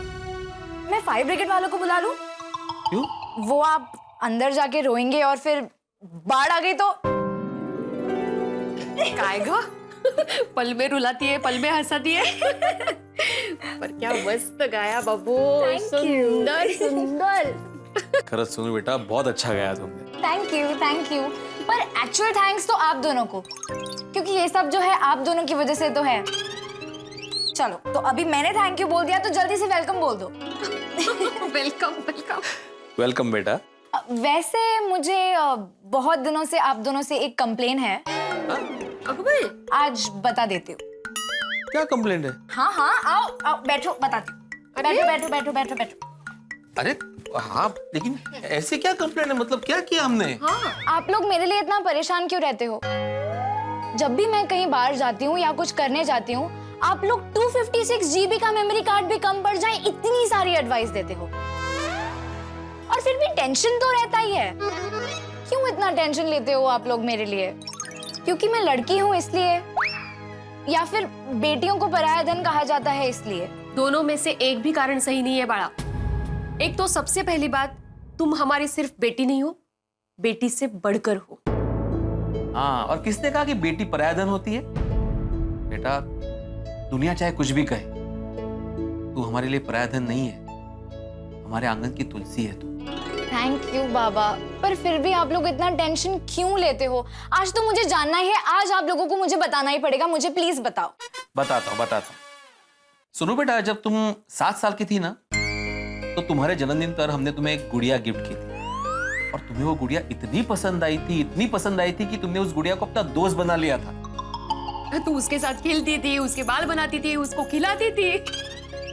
मैं फायर ब्रिगेड वालों को बुला लूं? क्यों? वो आप अंदर जाके रोएंगे और फिर बाढ़ आ गई तो? काय गं? पल में रुलाती है, पल में हंसाती है। पर क्या मस्त गाया बाबू, सुंदर सुंदर। खरंच सोनू बेटा बहुत अच्छा गाया तुमने। Thank you. पर एक्चुअल थैंक्स तो आप दोनों को, क्योंकि ये सब जो है आप दोनों की वजह से तो है। चलो तो अभी मैंने थैंक यू बोल दिया तो जल्दी से वेलकम बोल दो। वेलकम वेलकम वेलकम बेटा। वैसे मुझे बहुत दिनों से आप दोनों से एक कंप्लेन है। आज बता देती हूँ। क्या कंप्लेंट है? हाँ आओ बैठो बताती हूँ। बैठो। अरे हाँ, लेकिन ऐसे क्या कंप्लेंट है? मतलब क्या किया हमने? हाँ, आप लोग मेरे लिए इतना परेशान क्यों रहते हो? जब भी मैं कहीं बाहर जाती हूँ या कुछ करने जाती हूँ, आप लोग 256 GB का मेमोरी कार्ड भी कम पड़ जाए इतनी सारी एडवाइस देते हो, और फिर भी टेंशन तो रहता ही है। क्यों इतना टेंशन लेते हो आप लोग मेरे लिए? क्योंकि मैं लड़की हूँ इसलिए, या फिर बेटियों को पराया धन कहा जाता है इसलिए? दोनों में से एक भी कारण सही नहीं है बाड़ा। एक तो सबसे पहली बात, तुम हमारी सिर्फ बेटी नहीं हो, बेटी से बढ़कर हो। हाँ, और किसने कहा कि बेटी पराया धन होती है? बेटा, दुनिया चाहे कुछ भी कहे, तू हमारे लिए पराया धन नहीं है, हमारे आंगन की तुलसी है तू। थैंक यू बाबा, पर फिर भी आप लोग इतना टेंशन क्यों लेते हो? आज तो मुझे जानना ही है, आज आप लोगों को मुझे बताना ही पड़ेगा। मुझे प्लीज बताओ। बताता हूँ। सुनो बेटा, जब तुम 7 साल की थी ना, तो तुम्हारे जन्मदिन पर हमने तुम्हें एक गुड़िया गिफ्ट की थी, और तुम्हें वो गुड़िया इतनी पसंद आई थी कि तुमने उस गुड़िया को अपना दोस्त बना लिया था। तू उसके साथ खेलती थी, उसके बाल बनाती थी, उसको खिलाती थी,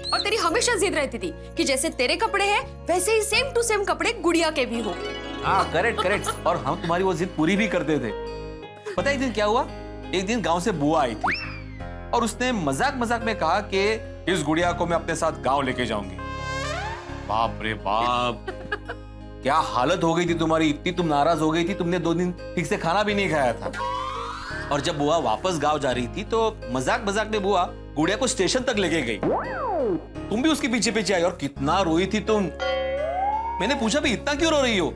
और तेरी हमेशा जिद रहती थी कि जैसे तेरे कपड़े हैं वैसे ही सेम टू सेम कपड़े गुड़िया के भी हो। हाँ, करेक्ट। और हम तुम्हारी वो जिद पूरी भी करते थे। पता है एक दिन क्या हुआ? एक दिन गांव से बुआ आई थी, और उसने मजाक में कहा कि इस गुड़िया को मैं अपने साथ गांव लेके जाऊंगी। बाप रे बाप, क्या हालत हो गई थी तुम्हारी, इतनी तुम नाराज हो गई थी, तुमने 2 दिन ठीक से खाना भी नहीं खाया था। और जब बुआ वापस गांव जा रही थी तो मजाक में बुआ गुड़िया को स्टेशन तक लेके गई। तुम भी उसके पीछे आई, और कितना रोई थी तुम। मैंने पूछा भी इतना क्यों रो रही हो?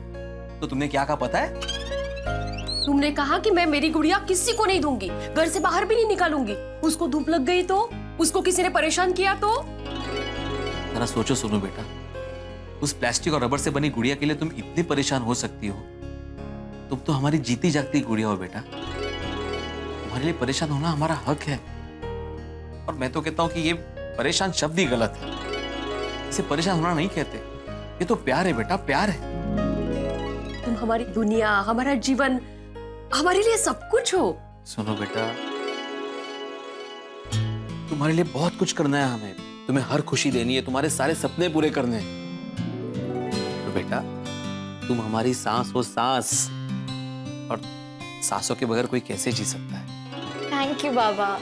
तो तुमने क्या कहा पता है? तुमने कहा कि मैं मेरी गुड़िया किसी को नहीं दूंगी, घर से बाहर भी नहीं निकालूंगी। उसको धूप लग गई तो, उसको किसी ने परेशान किया तो? जरा सोचो सुनो बेटा, उस प्लास्टिक और रबर से बनी गुड़िया के लिए तुम इतनी परेशान हो सकती हो? तुम तो हमारी जीती जागती गुड़िया हो बेटा। तुम्हारे लिए परेशान होना हमारा हक है, और मैं तो कहता हूं कि ये परेशान शब्द ही गलत है। इसे परेशान होना नहीं कहते, ये तो प्यार है बेटा, प्यार है। तुम हमारी दुनिया, हमारा जीवन, हमारे लिए सब कुछ हो। सुनो बेटा, तुम्हारे लिए बहुत कुछ करना है हमें, तुम्हें हर खुशी देनी है, तुम्हारे सारे सपने पूरे करने हैं। तो बेटा, तुम हमारी सांस हो सांस, और सांसों के बगैर कोई कैसे जी सकता है? थैंक यू बाबा,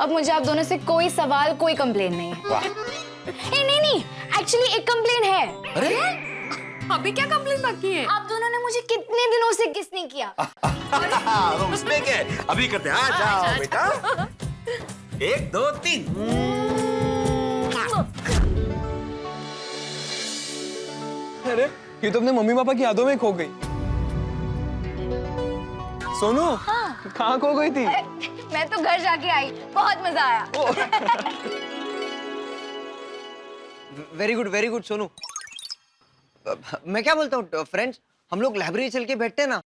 अब मुझे आप दोनों से कोई सवाल, कोई कंप्लेन नहीं है। नहीं, एक्चुअली एक कंप्लेन है। अरे अभी क्या कंप्लेन बाकी है? आप दोनों ने मुझे कितने दिनों से किस नहीं किया। तो उसमें क्या है? अभी करते हैं। आ जाओ बेटा, 1 2 3। अरे ये तो अपने मम्मी पापा की यादों में खो गई। सोनू, हाँ। कहाँ खो गई थी? मैं तो घर जाके आई, बहुत मजा आया। Very good Sonu. मैं क्या बोलता हूँ फ्रेंड्स, हम लोग लाइब्रेरी चल के बैठते हैं ना।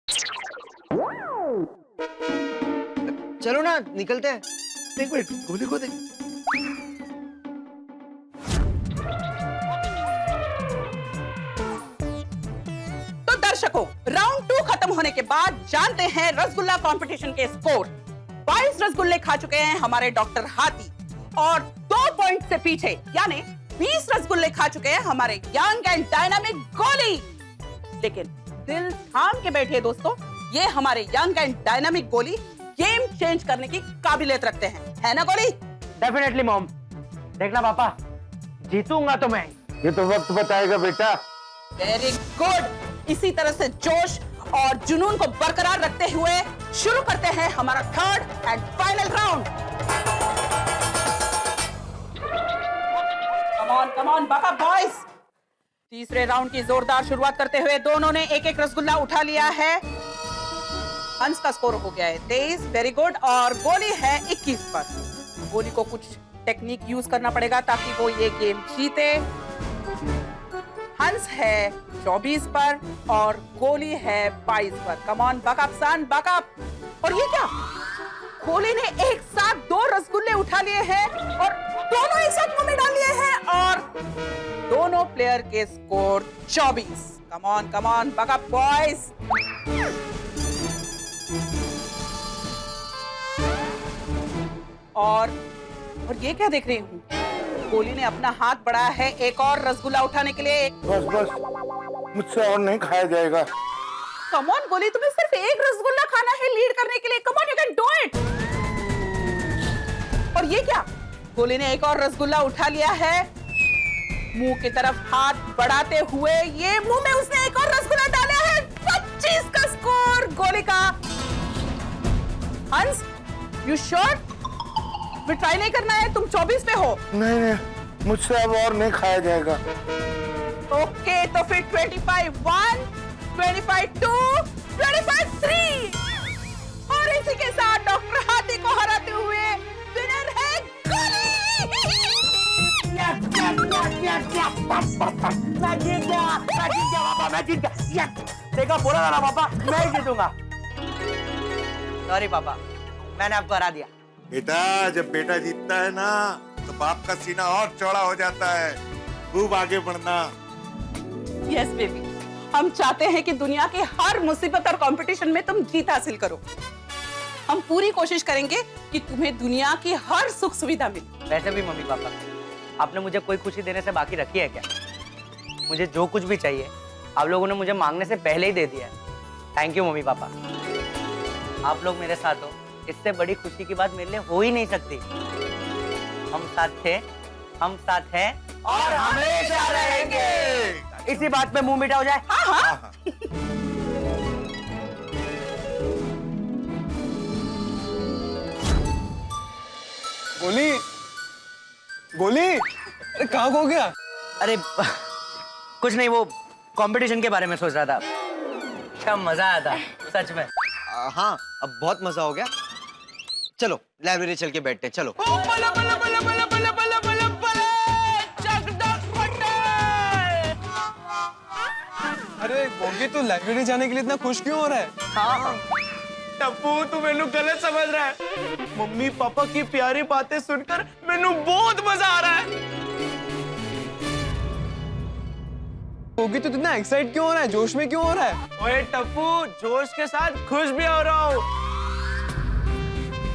चलो ना, निकलते हैं। एक मिनट, गोली को दे। दर्शकों, राउंड 2 खत्म होने के बाद जानते हैं रसगुल्ला कंपटीशन के स्कोर। 22 रसगुल्ले खा चुके हैं हमारे डॉक्टर हाथी और 2 पॉइंट से पीछे यानी 20 रसगुल्ले खा चुके हैं हमारे यंग एंड डायनामिक गोली। लेकिन दिल थाम के बैठिए दोस्तों, ये हमारे यंग एंड डायनामिक गोली गेम चेंज करने की काबिलियत रखते हैं, है ना गोली? Definitely mom. देखना पापा, जीतूंगा तो मैं। ये तो वक्त बताएगा बेटा। Very good. इसी तरह से जोश और जुनून को बरकरार रखते हुए शुरू करते हैं हमारा third and final round. Come on Baba boys. तीसरे राउंड की जोरदार शुरुआत करते हुए दोनों ने एक एक रसगुल्ला उठा लिया है। हंस का स्कोर हो गया है 23, वेरी गुड, और गोली है 21 पर। गोली को कुछ टेक्निक यूज करना पड़ेगा ताकि वो ये गेम जीते। हंस है 24 पर और गोली है 22 पर। Come on buck up son, buck up. और ये क्या, गोली ने एक साथ 2 रसगुल्ले उठा लिए हैं और दोनों एक साथ मुंह में डाल लिए हैं और दोनों प्लेयर के score 24। Come on backup boys. और ये क्या देख रही हूँ, गोली ने अपना हाथ बढ़ाया है एक और रसगुल्ला उठाने के लिए। बस मुझसे और नहीं खाया जाएगा। कम ऑन गोली, तुम्हें सिर्फ एक रसगुल्ला खाना है लीड करने के लिए। Come on, you can do it. और ये क्या, गोली ने एक और रसगुल्ला उठा लिया है मुंह की तरफ हाथ बढ़ाते हुए। ये मुंह में उसने एक और रसगुल्ला डाला है। 25 का स्कोर गोली का। हंस, यू श्योर? ट्राई नहीं करना है, तुम 24 पे हो। नहीं, मुझसे अब और नहीं खाया जाएगा। ओके, तो फिर 25 1, 25 2, 25 3। और इसी के साथ डॉक्टर हाथी को हराते हुए विनर है गोली। मैं जीत गया। देखा, बोला था ना पापा, मैं ही जीतूंगा। सॉरी पापा, मैंने आपको हरा दिया। बेटा, जब बेटा जीतता है ना तो बाप का सीना और चौड़ा हो जाता है। खूब आगे बढ़ना। यस बेबी, हम चाहते हैं कि दुनिया की हर मुसीबत और कंपटीशन में तुम जीत हासिल करो। हम पूरी कोशिश करेंगे कि तुम्हें दुनिया की हर सुख सुविधा मिले। वैसे भी मम्मी पापा, आपने मुझे कोई खुशी देने से बाकी रखी है क्या? मुझे जो कुछ भी चाहिए आप लोगों ने मुझे मांगने से पहले ही दे दिया है। Thank you mummy papa. आप लोग मेरे साथ हो, इससे बड़ी खुशी की बात मेरे लिए हो ही नहीं सकती। हम साथ थे, हम साथ हैं और हमेशा रहेंगे। इसी बात पे मुंह मीठा हो जाए। हाँ। गोली, अरे कहाँ खो गया? अरे कुछ नहीं, वो कंपटीशन के बारे में सोच रहा था। क्या मजा आया था सच में। हाँ, अब बहुत मजा हो गया। चलो लाइब्रेरी चल के बैठते हैं, चलो। अरे गोगी, तू लाइब्रेरी जाने के लिए इतना खुश क्यों हो रहा है? हाँ। टप्पू, तू मेनू गलत समझ रहा है। मम्मी पापा की प्यारी बातें सुनकर मेनू बहुत मजा आ रहा है। गोगी, तू इतना एक्साइट क्यों हो रहा है? जोश में क्यों हो रहा है? ओए टप्पू, जोश के साथ खुश भी हो रहा हूँ।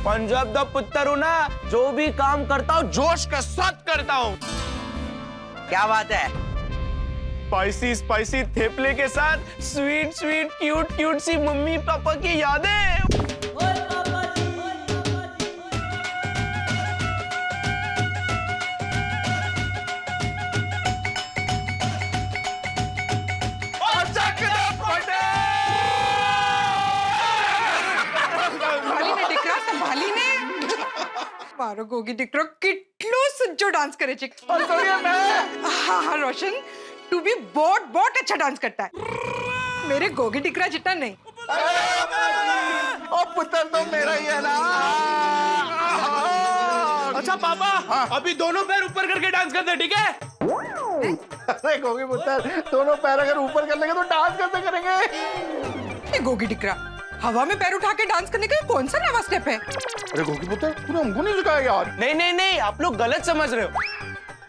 पंजाब दा पुत्र हूँ ना, जो भी काम करता हूँ जोश के साथ करता हूँ। क्या बात है? स्पाइसी स्पाइसी थेपले के साथ स्वीट स्वीट क्यूट क्यूट सी मम्मी पापा की यादें। મારો ગોગી દીકરો કેટલો સજ્જો ડાન્સ કરે છે। हाँ रोशन, तू भी बहुत अच्छा डांस करता है। मेरे गोगी दिकरा जितना नहीं। ओ पुत्र तो मेरा ही है ना। अच्छा पापा, अभी दोनों पैर ऊपर करके डांस करते, ठीक है? अरे गोगी पुत्र, दोनों पैर अगर ऊपर कर लेंगे तो डांस कैसे करेंगे? गोगी दिकरा, हवा में पैर उठा के डांस करने का कौन सा नया स्टेप है? अरे गोगी पुत्र, तूने हमको नहीं सिखाया यार। नहीं, आप लोग गलत समझ रहे हो।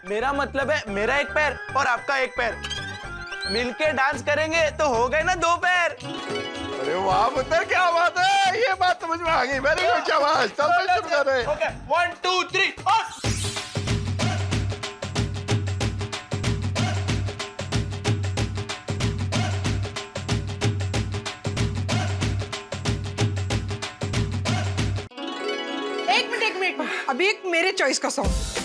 मेरा मतलब है मेरा एक पैर और आपका एक पैर। मिलके डांस करेंगे तो हो गए ना 2 पैर। अरे वाह पुत्र, क्या बात है, ये बात समझ में आ गई। वेरी गुड, शाबाश। चल फिर शुरू कर रहे। ओके 1 2 3 और एक मिनट अभी एक मेरे चॉइस का सॉन्ग।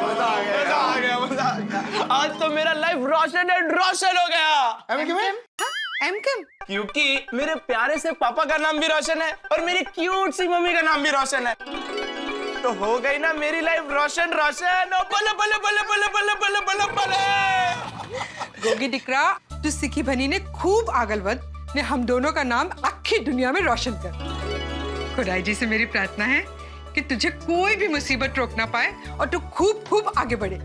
मजा आ गया। आज तो मेरा लाइफ रोशन एंड रोशन हो गया। क्योंकि मेरे प्यारे से पापा का नाम भी रोशन है और मेरी क्यूट सी मम्मी का नाम भी रोशन है, तो हो गई ना मेरी लाइफ रोशन रोशन। ओ बल्ले बल्ले बल्ले बल्ले बल्ले बल्ले बल्ले बल्ले। गोगी डिकरा, तू सिखी बनी ने खूब आगलवद ने हम दोनों का नाम आखी दुनिया में रोशन कर। खुदाई जी से मेरी प्रार्थना है कि तुझे कोई भी मुसीबत रोक ना पाए और तू खूब खूब आगे बढ़े।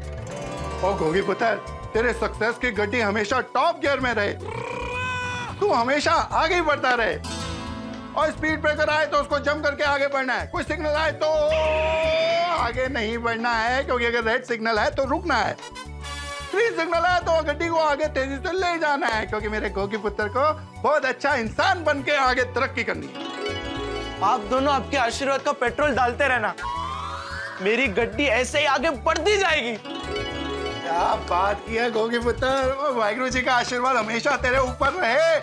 ओ गोगी पुत्र, तेरे सक्सेस की गड्डी हमेशा टॉप गियर में रहे, तू हमेशा आगे ही बढ़ता रहे। और स्पीड ब्रेकर आए तो उसको जंप करके आगे बढ़ना है, कोई सिग्नल आए तो आगे नहीं बढ़ना है, क्योंकि अगर रेड सिग्नल है तो रुकना है, ग्रीन सिग्नल है तो गड्डी को आगे तेजी से ले जाना है, क्योंकि मेरे गोगी पुत्र को बहुत अच्छा इंसान बन के आगे तरक्की करनी है। आप दोनों आपके आशीर्वाद का पेट्रोल डालते रहना, मेरी गड्डी ऐसे ही आगे बढ़ती जाएगी। क्या बात की है गोगी पुत्र, वाहिगुरु जी का आशीर्वाद हमेशा तेरे ऊपर रहे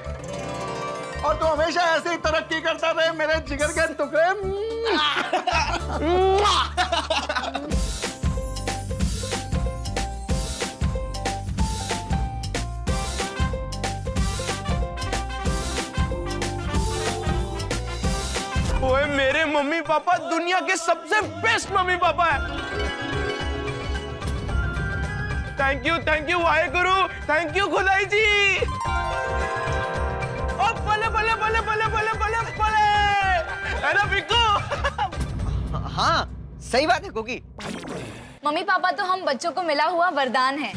और तू हमेशा ऐसे ही तरक्की करता रहे मेरे जिगर के टुकड़े। ओए मेरे मम्मी पापा दुनिया के सबसे बेस्ट मम्मी पापा है। Thank you Waheguru, thank you खुदाई जी। ओ बल्ले बल्ले बल्ले बल्ले बल्ले बल्ले बल्ले, है ना पिंकू? हाँ सही बात है गोगी। मम्मी पापा तो हम बच्चों को मिला हुआ वरदान है।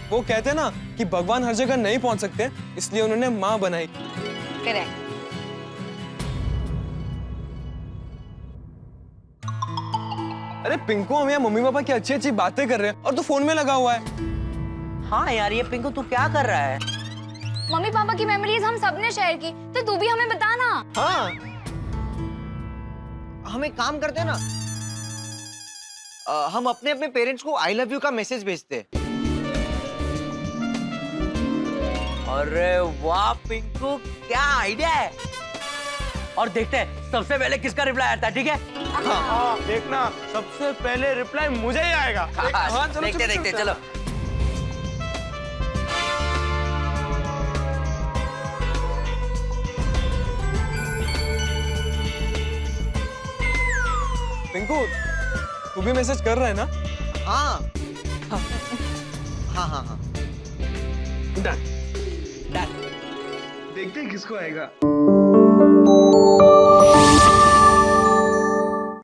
वो कहते हैं ना कि भगवान हर जगह नहीं पहुंच सकते, इसलिए उन्होंने माँ बनाई। करेक्ट। अरे पिंकू, हम यहाँ मम्मी पापा की अच्छी अच्छी बातें कर रहे हैं और तू फोन में लगा हुआ है। हाँ यार, ये पिंकू तू क्या कर रहा है? मम्मी पापा की मेमोरीज हम सबने शेयर की, तो तू भी हमें बता ना। हाँ, हम एक काम करते हैं ना, हम अपने अपने पेरेंट्स को आई लव यू का मैसेज भेजते हैं। अरे वाह पिंकू, क्या आइडिया है। और देखते हैं सबसे पहले किसका रिप्लाई आता है, ठीक है? हाँ, देखना सबसे पहले रिप्लाई मुझे ही आएगा। हाँ, देखते देखते चलो। पिंकू, तू भी मैसेज कर रहा है ना? हाँ हाँ हाँ हाँ। डन। देखते हैं किसको आएगा।